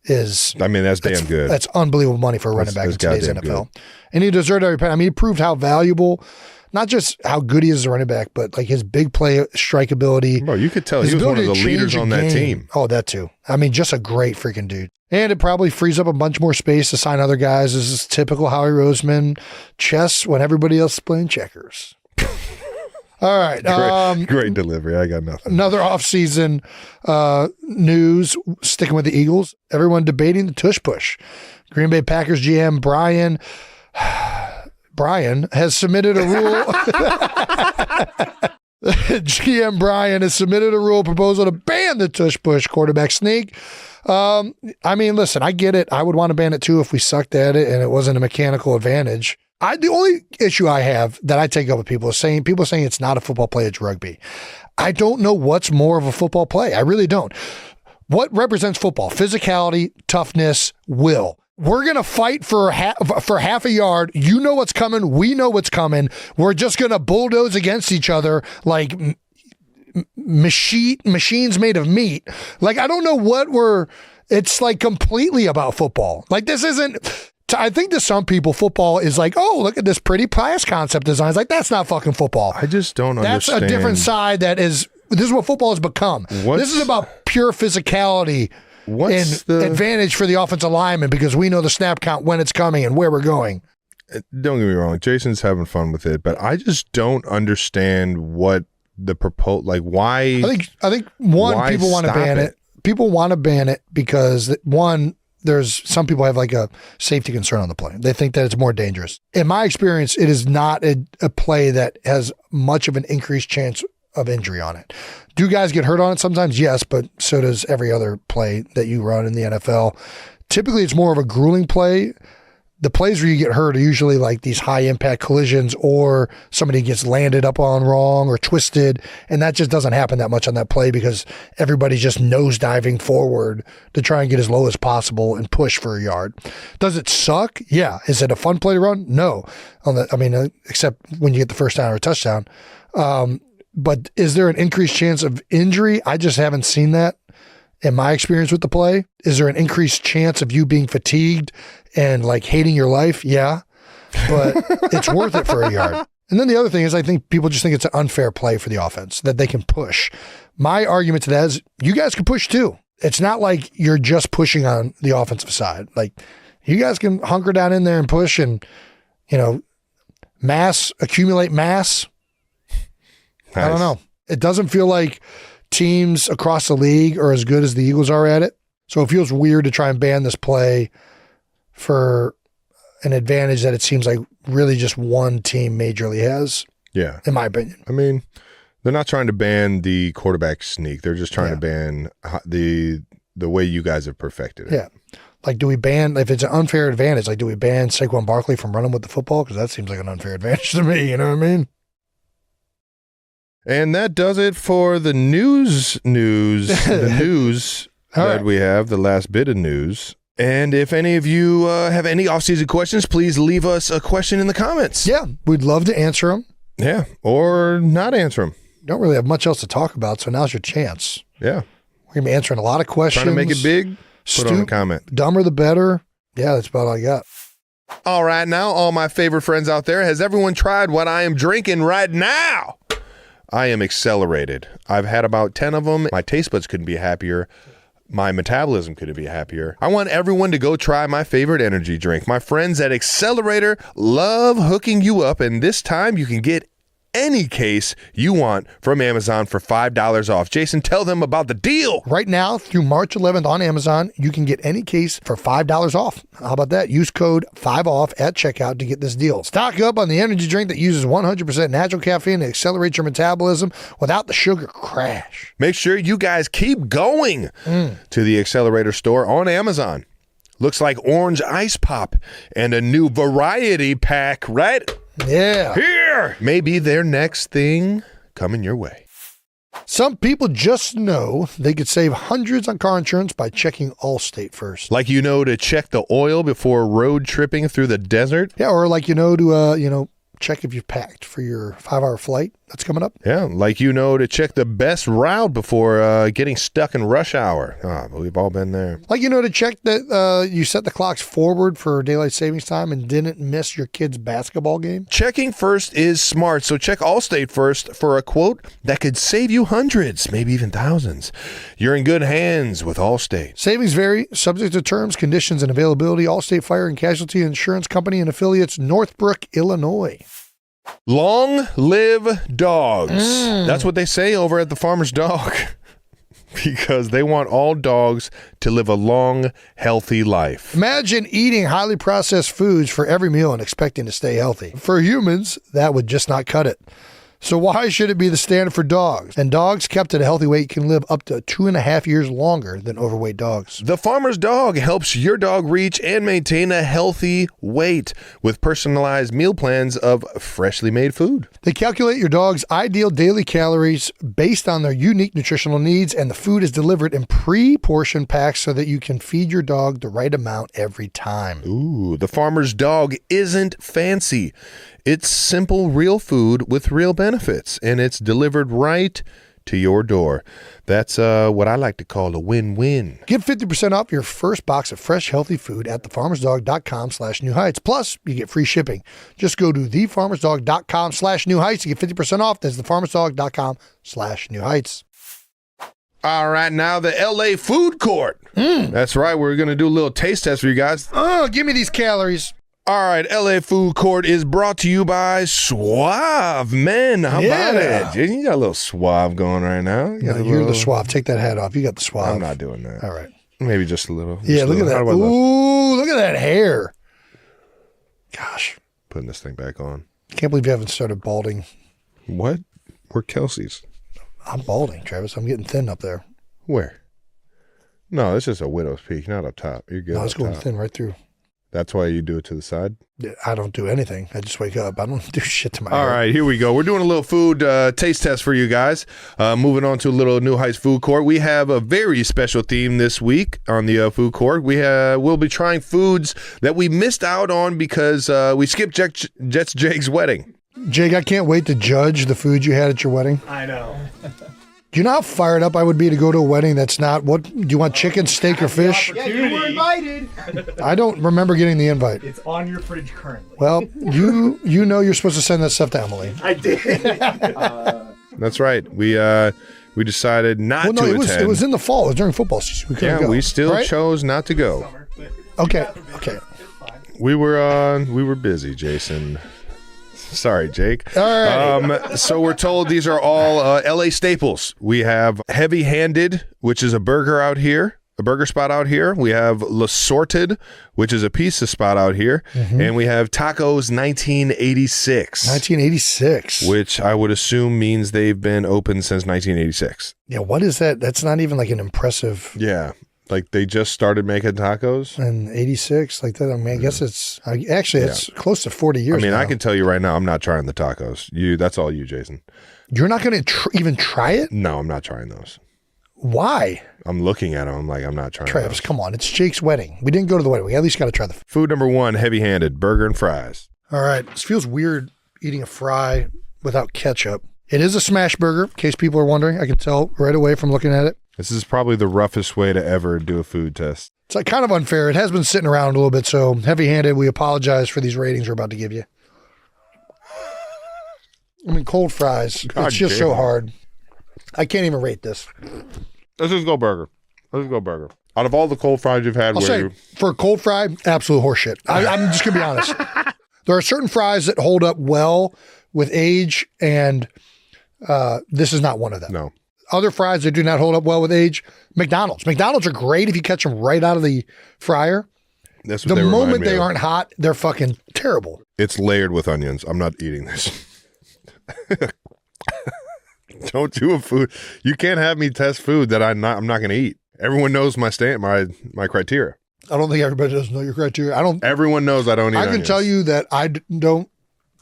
is. I mean, that's damn good. That's unbelievable money for a running back in today's NFL. Good. And he deserved every penny. I mean, he proved how valuable, not just how good he is as a running back, but like his big play strike ability. Bro, you could tell he was one of the leaders on that team. Oh, that too. I mean, just a great freaking dude. And it probably frees up a bunch more space to sign other guys. This is typical Howie Roseman chess when everybody else is playing checkers. All right. Great delivery. I got nothing. Another offseason news, sticking with the Eagles. Everyone debating the tush push. Green Bay Packers GM Brian has submitted a rule. GM Brian has submitted a rule proposal to ban the tush push quarterback sneak. I mean, listen, I get it. I would want to ban it too if we sucked at it and it wasn't a mechanical advantage. The only issue I have that I take up with people is saying it's not a football play, it's rugby. I don't know what's more of a football play. I really don't. What represents football? Physicality, toughness, will. We're going to fight for half a yard. You know what's coming. We know what's coming. We're just going to bulldoze against each other like machines made of meat. Like, I don't know it's like completely about football. Like, this isn't... I think to some people, football is like, oh, look at this pretty pass concept design. It's like, that's not fucking football. I just don't understand. That's a different side this is what football has become. This is about pure physicality and advantage for the offensive lineman because we know the snap count, when it's coming, and where we're going. Don't get me wrong. Jason's having fun with it, but I just don't understand what the why. I think people want to ban it. People want to ban it because there's some people have like a safety concern on the play. They think that it's more dangerous. In my experience, it is not a play that has much of an increased chance of injury on it. Do guys get hurt on it sometimes? Yes, but so does every other play that you run in the NFL. Typically, it's more of a grueling play. The plays where you get hurt are usually like these high impact collisions or somebody gets landed up on wrong or twisted. And that just doesn't happen that much on that play because everybody's just nosediving forward to try and get as low as possible and push for a yard. Does it suck? Yeah. Is it a fun play to run? No. Except when you get the first down or a touchdown. But is there an increased chance of injury? I just haven't seen that. In my experience with the play, is there an increased chance of you being fatigued and like hating your life? Yeah, but it's worth it for a yard. And then the other thing is I think people just think it's an unfair play for the offense that they can push. My argument to that is you guys can push too. It's not like you're just pushing on the offensive side. Like you guys can hunker down in there and push and, accumulate mass. Nice. I don't know. It doesn't feel like teams across the league are as good as the Eagles are at it. So it feels weird to try and ban this play for an advantage that it seems like really just one team majorly has. Yeah. In my opinion. I mean, they're not trying to ban the quarterback sneak. They're just trying to ban the way you guys have perfected it. Yeah. Like, do we ban, if it's an unfair advantage, like, do we ban Saquon Barkley from running with the football? Because that seems like an unfair advantage to me. You know what I mean? And that does it for the news, that we have, the last bit of news. And if any of you have any off-season questions, please leave us a question in the comments. Yeah, we'd love to answer them. Yeah, or not answer them. Don't really have much else to talk about, so now's your chance. Yeah. We're going to be answering a lot of questions. Trying to make it big, put on a comment. Dumber the better. Yeah, that's about all I got. All right, now, all my favorite friends out there, has everyone tried what I am drinking right now? I am accelerated. I've had about 10 of them. My taste buds couldn't be happier. My metabolism couldn't be happier. I want everyone to go try my favorite energy drink. My friends at Accelerator love hooking you up, and this time you can get any case you want from Amazon for $5 off. Jason, tell them about the deal. Right now through March 11th on Amazon, you can get any case for $5 off. How about that? Use code 5OFF at checkout to get this deal. Stock up on the energy drink that uses 100% natural caffeine to accelerate your metabolism without the sugar crash. Make sure you guys keep going to the Accelerator store on Amazon. Looks like orange ice pop and a new variety pack, right? Yeah. Here may be their next thing coming your way. Some people just know they could save hundreds on car insurance by checking Allstate first. Like to check the oil before road tripping through the desert. Yeah, or like to check if you've packed for your 5-hour flight that's coming up. Yeah, like to check the best route before getting stuck in rush hour. We've all been there. Like to check that you set the clocks forward for daylight savings time and didn't miss your kid's basketball game. Checking first is smart, so check Allstate first for a quote that could save you hundreds, maybe even thousands. You're in good hands with Allstate. Savings vary, subject to terms, conditions, and availability. Allstate Fire and Casualty Insurance Company and affiliates, Northbrook, Illinois. Long live dogs. That's what they say over at the Farmer's Dog. Because they want all dogs to live a long, healthy life. Imagine eating highly processed foods for every meal and expecting to stay healthy. For humans, that would just not cut it. So why should it be the standard for dogs? And dogs kept at a healthy weight can live up to 2.5 years longer than overweight dogs. The Farmer's Dog helps your dog reach and maintain a healthy weight with personalized meal plans of freshly made food. They calculate your dog's ideal daily calories based on their unique nutritional needs, and the food is delivered in pre-portioned packs so that you can feed your dog the right amount every time. Ooh, the Farmer's Dog isn't fancy. It's simple, real food with real benefits, and it's delivered right to your door. That's what I like to call a win-win. Get 50% off your first box of fresh, healthy food at thefarmersdog.com/newheights. Plus, you get free shipping. Just go to thefarmersdog.com/newheights to get 50% off. That's thefarmersdog.com/newheights. All right, now the LA food court. That's right. We're going to do a little taste test for you guys. Give me these calories. All right, LA Food Court is brought to you by Suave Men. How about it? Jason, you got a little suave going right now. You're the suave. Take that hat off. You got the suave. I'm not doing that. All right. Maybe just a little. Yeah, look at that. Ooh, look at that hair. Gosh. Putting this thing back on. Can't believe you haven't started balding. What? We're Kelce's. I'm balding, Travis. I'm getting thin up there. Where? No, it's just a widow's peak, not up top. You're good. No, it's going thin right through. That's why you do it to the side? I don't do anything. I just wake up. I don't do shit to my hair. All right, here we go. We're doing a little food taste test for you guys. Moving on to a little New Heights Food Court. We have a very special theme this week on the food court. We'll be trying foods that we missed out on because we skipped Jake's wedding. Jake, I can't wait to judge the food you had at your wedding. I know. Do you know how fired up I would be to go to a wedding that's not, what, do you want chicken, steak, or fish? Yeah, you were invited. I don't remember getting the invite. It's on your fridge currently. Well, you know you're supposed to send that stuff to Emily. I did. That's right. We decided not to attend. It was in the fall. It was during football season. We couldn't go. We still chose not to go. Summer, Okay. We were busy, Jason. Sorry, Jake. All right. So we're told these are all LA staples. We have Heavy Handed, which is a burger spot out here. We have L'Assorted, which is a pizza spot out here. Mm-hmm. And we have Tacos 1986. 1986. Which I would assume means they've been open since 1986. Yeah, what is that? That's not even like an impressive... Yeah. Like they just started making tacos in 86, like that. I mean, I guess it's close to 40 years. I mean, now. I can tell you right now, I'm not trying the tacos. That's all you, Jason. You're not going to even try it? No, I'm not trying those. Why? I'm looking at them. I'm like, I'm not trying. Travis, those. Come on. It's Jake's wedding. We didn't go to the wedding. We at least got to try the food. Number 1, Heavy Handed, burger and fries. All right. This feels weird eating a fry without ketchup. It is a smash burger, in case people are wondering. I can tell right away from looking at it. This is probably the roughest way to ever do a food test. It's like kind of unfair. It has been sitting around a little bit, so heavy-handed. We apologize for these ratings we're about to give you. I mean, cold fries. God it's just damn. so hard. I can't even rate this. Let's just go burger. Out of all the cold fries you've had, I'll say, for a cold fry, absolute horseshit. I'm just going to be honest. There are certain fries that hold up well with age, and this is not one of them. No. Other fries that do not hold up well with age, McDonald's. McDonald's are great if you catch them right out of the fryer. That's what The they remind moment me they of. aren't hot, they're fucking terrible. It's layered with onions. I'm not eating this. Don't do a food. You can't have me test food that I'm not going to eat. Everyone knows my my criteria. I don't think everybody does know your criteria. Everyone knows I don't eat I can onions. tell you that don't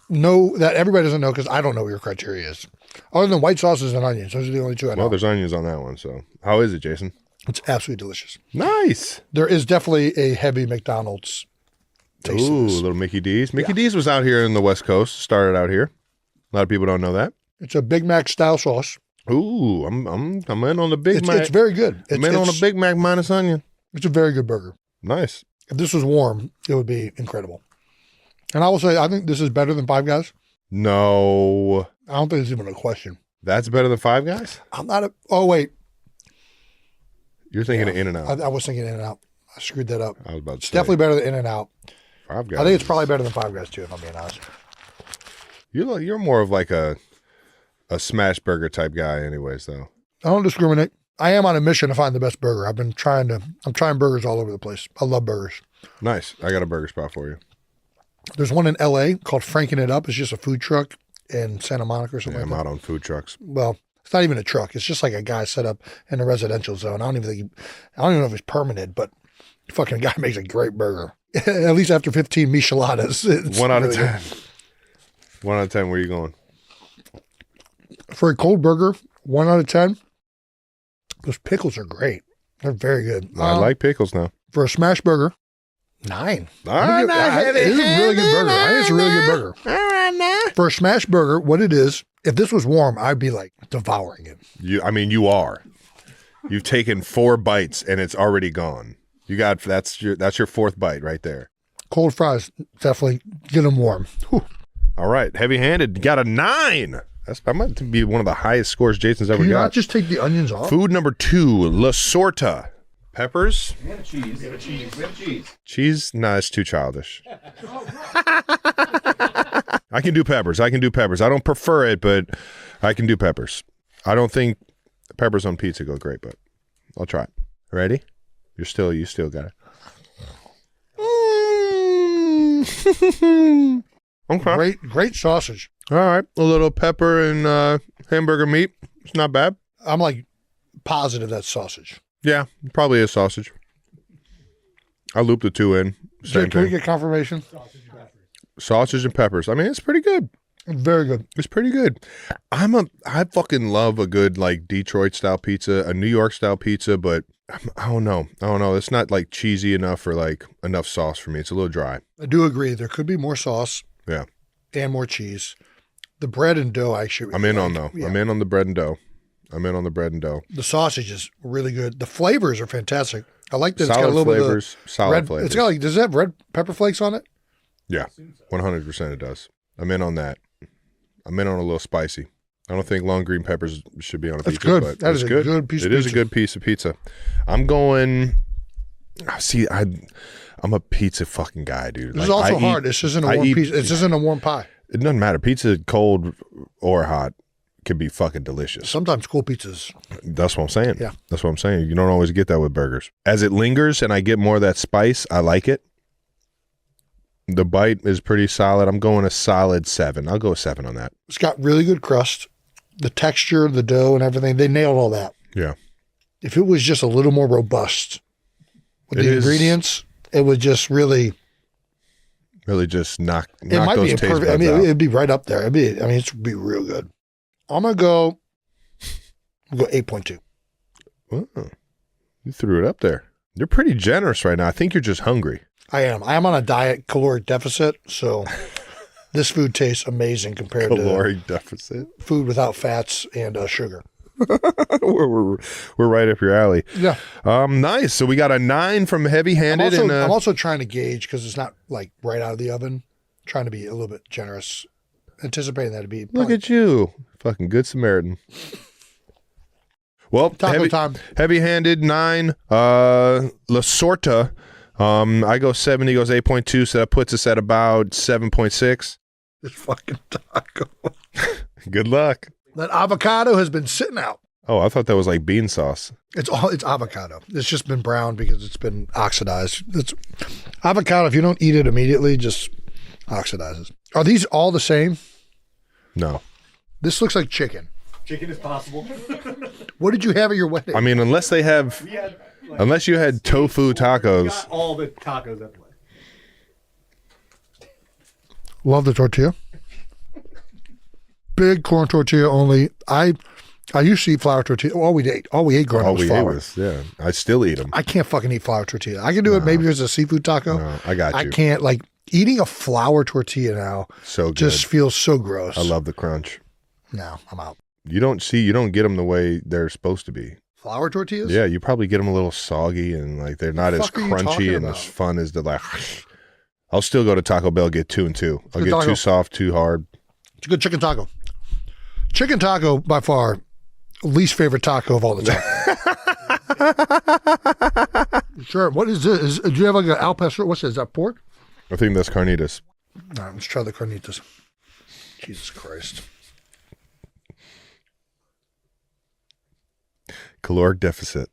know that everybody doesn't know because I don't know what your criteria is. Other than white sauces and onions, those are the only two I know. Well, there's onions on that one. So how is it, Jason? It's absolutely delicious. Nice. There is definitely a heavy McDonald's taste to Ooh, this. little Mickey D's. Mickey D's was out here in the West Coast. Started out here. A lot of people don't know that. It's a Big Mac style sauce. Ooh, I'm in on the Big Mac. It's very good. I'm in on a Big Mac minus onion. It's a very good burger. Nice. If this was warm, it would be incredible. And I will say, I think this is better than Five Guys. No, I don't think it's even a question. that's better than Five Guys. I'm not a. Oh wait, You're thinking of In-N-Out. I was thinking In-N-Out. I screwed that up. I was about to It's say. definitely better than In-N-Out. Five Guys. I think it's probably better than Five Guys too, if I'm being honest. You're more of like a smash burger type guy, anyways. Though. I don't discriminate. I am on a mission to find the best burger. I'm trying burgers all over the place. I love burgers. Nice. I got a burger spot for you. There's one in LA called Franking It Up. It's just a food truck in Santa Monica or something Yeah, I'm like that. out on food trucks. Well, it's not even a truck. It's just like a guy set up in a residential zone. I don't even know if it's permanent, but the fucking guy makes a great burger. At least after 15 micheladas. It's 1 out of really 10. 1 out of 10. Where are you going? good. For a cold burger, 1 out of 10. Those pickles are great. They're very good. I like pickles now. For a smash burger, 9. All right, It's a really good burger. I think it's a really good burger. All right, now. For a smash burger, what it is, if this was warm, I'd be like devouring it. You are. You've taken 4 bites and it's already gone. That's your 4th bite right there. Cold fries, definitely get them warm. Whew. All right, heavy-handed. You got a 9. That might be one of the highest scores Jason's ever Can you got. not just take the onions off? Food number 2, La Sorta. Peppers? We have cheese. We have cheese. Cheese? Nah, it's too childish. I can do peppers. I don't prefer it, but I can do peppers. I don't think peppers on pizza go great, but I'll try it. Ready? You still got it. Okay. Great sausage. All right. A little pepper and hamburger meat. It's not bad. I'm like positive that's sausage. Yeah, probably is sausage. I looped the 2 in. Same Can we thing. get confirmation? Sausage and peppers. I mean, it's pretty good. Very good. It's pretty good. I fucking love a good like Detroit style pizza, a New York style pizza, but I don't know. It's not like cheesy enough or like enough sauce for me. It's a little dry. I do agree. There could be more sauce Yeah. and more cheese. The bread and dough, actually. I'm in on though. Yeah. I'm in on the bread and dough. The sausage is really good. The flavors are fantastic. I like that Solid it's got a little flavors. bit of Solid red. flavors. It's got like, does it have red pepper flakes on it? Yeah. 100% it does. I'm in on that. I'm in on a little spicy. I don't think long green peppers should be on a That's pizza. good. But That it's is a good. good piece of It is a pizza. good piece of pizza. I'm going. See, I'm a pizza fucking guy, dude. This is also hard. This isn't a I warm eat- pizza. This isn't a warm pie. It doesn't matter. Pizza, cold or hot, can be fucking delicious. Sometimes cool pizzas. That's what I'm saying. Yeah. That's what I'm saying. You don't always get that with burgers. As it lingers and I get more of that spice, I like it. The bite is pretty solid. I'm going a solid 7. I'll go a 7 on that. It's got really good crust. The texture, the dough, and everything. They nailed all that. Yeah. If it was just a little more robust with It the is- ingredients, it would just really. Really just knock It might those be a taste perfect. I buds mean, out. it'd be right up there. It'd be real good. I'm gonna go. I'll go 8.2. Oh, you threw it up there. You're pretty generous right now. I think you're just hungry. I am on a diet caloric deficit, so this food tastes amazing compared Caloric deficit. to food without fats and sugar. we're right up your alley. Yeah. Nice. So we got a 9 from Heavy Handed. I'm also trying to gauge because it's not like right out of the oven. Trying to be a little bit generous, anticipating that to be. Look at you, fucking good Samaritan. Well, Taco time. Heavy Handed 9. La Sorta. I go 7. He goes 8.2. So that puts us at about 7.6. This fucking taco. Good luck. That avocado has been sitting out. Oh, I thought that was like bean sauce. It's avocado. It's just been brown because it's been oxidized. It's avocado. If you don't eat it immediately, just oxidizes. Are these all the same? No. This looks like chicken. Chicken is possible. What did you have at your wedding? I mean, unless they have, unless you had tofu tacos. Got all the tacos at the wedding. Love the tortilla. Big corn tortilla only. I used to eat flour tortilla. All we ate growing up was flour. Yeah. I still eat them. I can't fucking eat flour tortilla. I can do it maybe if it's a seafood taco. No, I got you. I can't, like, eating a flour tortilla now So good. just feels so gross. I love the crunch. No, I'm out. You don't get them the way they're supposed to be. Flour tortillas? Yeah, you probably get them a little soggy and like they're not as fuck are you talking crunchy and about? as fun as the like. I'll still go to Taco Bell, get 2 and 2. I'll Good get taco. too soft, too hard. It's a good chicken taco. Chicken taco, by far, least favorite taco of all the time. Sure. What is this? Do you have like an al pastor? What's this? Is that pork? I think that's carnitas. All right, let's try the carnitas. Jesus Christ. Caloric deficit.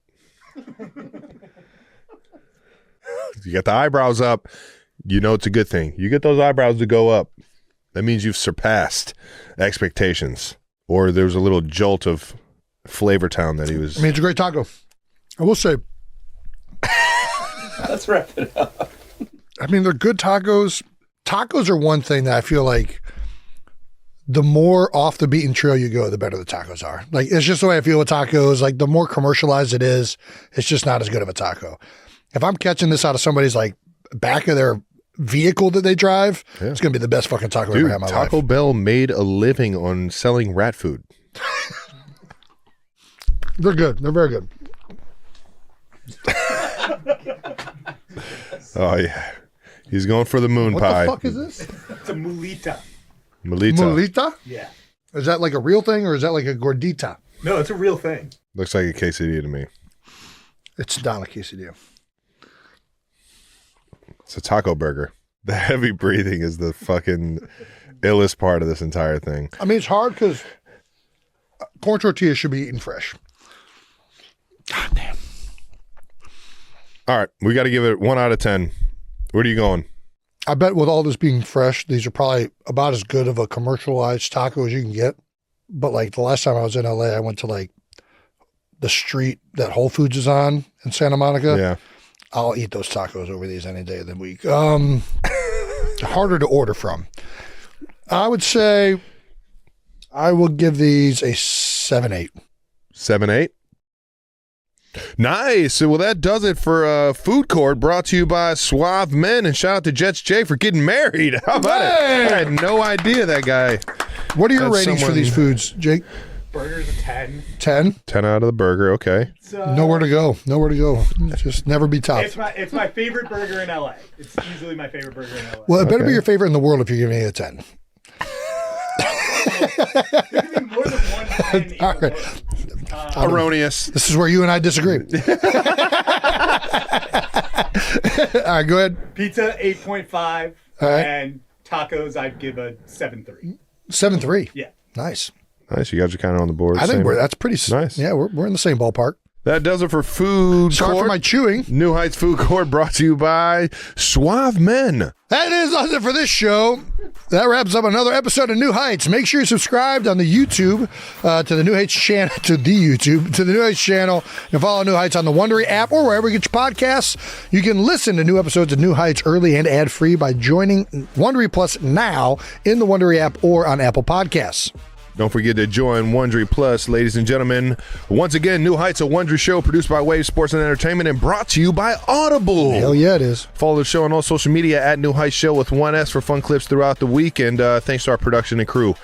You got the eyebrows up. You know it's a good thing. You get those eyebrows to go up. That means you've surpassed expectations. Or there's a little jolt of Flavor Town that he was. I mean, it's a great taco. I will say, Let's wrap it up. I mean, they're good tacos. Tacos are one thing that I feel like the more off the beaten trail you go, the better the tacos are. Like, it's just the way I feel with tacos. Like, the more commercialized it is, it's just not as good of a taco. If I'm catching this out of somebody's like back of their vehicle that they drive, it's going to be the best fucking taco I've ever had in my Taco life. Bell made a living on selling rat food. They're good. They're very good. Oh, yeah. He's going for the moon What pie. the fuck is this? It's a mulita. Melita. Mulita? Yeah. Is that like a real thing or is that like a gordita? No, it's a real thing. Looks like a quesadilla to me. It's not a quesadilla. It's a taco burger. The heavy breathing is the fucking illest part of this entire thing. I mean, it's hard because corn tortillas should be eaten fresh. God damn. All right. We got to give it 1 out of 10. Where are you going? I bet with all this being fresh, these are probably about as good of a commercialized taco as you can get. But like the last time I was in LA, I went to like the street that Whole Foods is on in Santa Monica. Yeah. I'll eat those tacos over these any day of the week. Harder to order from. I would say I will give these a 7-8. 7-8. Nice. Well, that does it for Food Court, brought to you by Suave Men, and shout out to Jets J for getting married. How about it? I had no idea that guy. What are your That's ratings for these foods, Jake? Burger's a 10. 10? 10 out of the burger. Okay. It's, Nowhere to go. Nowhere to go. Just never be topped. It's my favorite burger in LA. It's easily my favorite burger in LA. Well, it better be Okay. your favorite in the world if you're giving it a 10. There could be more than one 10 in All the right. world. Erroneous. This is where you and I disagree. All right, go ahead. Pizza 8.5. All right. And tacos I'd give a 7.3. 7-3. Yeah. Nice. Nice. You guys are kind of on the board. I think Same. that's pretty Nice. Yeah, we're in the same ballpark. That does it for Food Sorry Court. for my chewing. New Heights Food Court, brought to you by Suave Men. That is it for this show. That wraps up another episode of New Heights. Make sure you're subscribed on the YouTube to the New Heights channel, to the New Heights channel, and follow New Heights on the Wondery app or wherever you get your podcasts. You can listen to new episodes of New Heights early and ad-free by joining Wondery Plus now in the Wondery app or on Apple Podcasts. Don't forget to join Wondery Plus, ladies and gentlemen. Once again, New Heights, a Wondery show produced by Wave Sports and Entertainment and brought to you by Audible. Hell yeah, it is. Follow the show on all social media at New Heights Show with 1S for fun clips throughout the week. And thanks to our production and crew.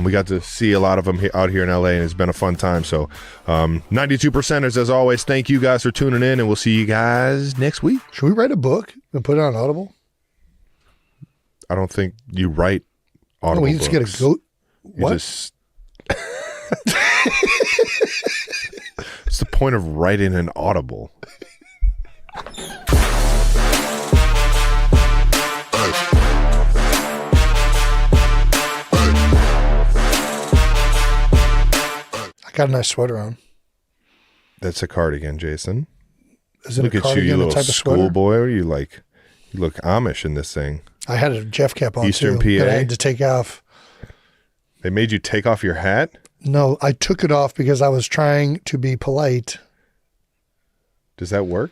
We got to see a lot of them out here in LA, and it's been a fun time. So 92%ers, as always, thank you guys for tuning in, and we'll see you guys next week. Should we write a book and put it on Audible? I don't think you write Audible No, we just books. get a goat. You What? just... What's the point of writing an Audible? I got a nice sweater on. That's a cardigan, Jason. Is it Look a at you, cardigan, you a little type of sweater? schoolboy. What are you like? You look Amish in this thing. I had a Jeff cap on Eastern too, PA? that I had to take off. They made you take off your hat? No, I took it off because I was trying to be polite. Does that work?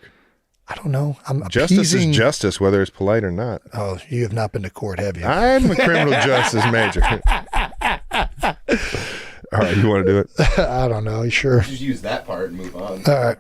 I don't know. I'm Justice appeasing. is justice, whether it's polite or not. Oh, you have not been to court, have you? I'm a criminal justice major. All right, you want to do it? I don't know. You sure? Just use that part and move on. All right.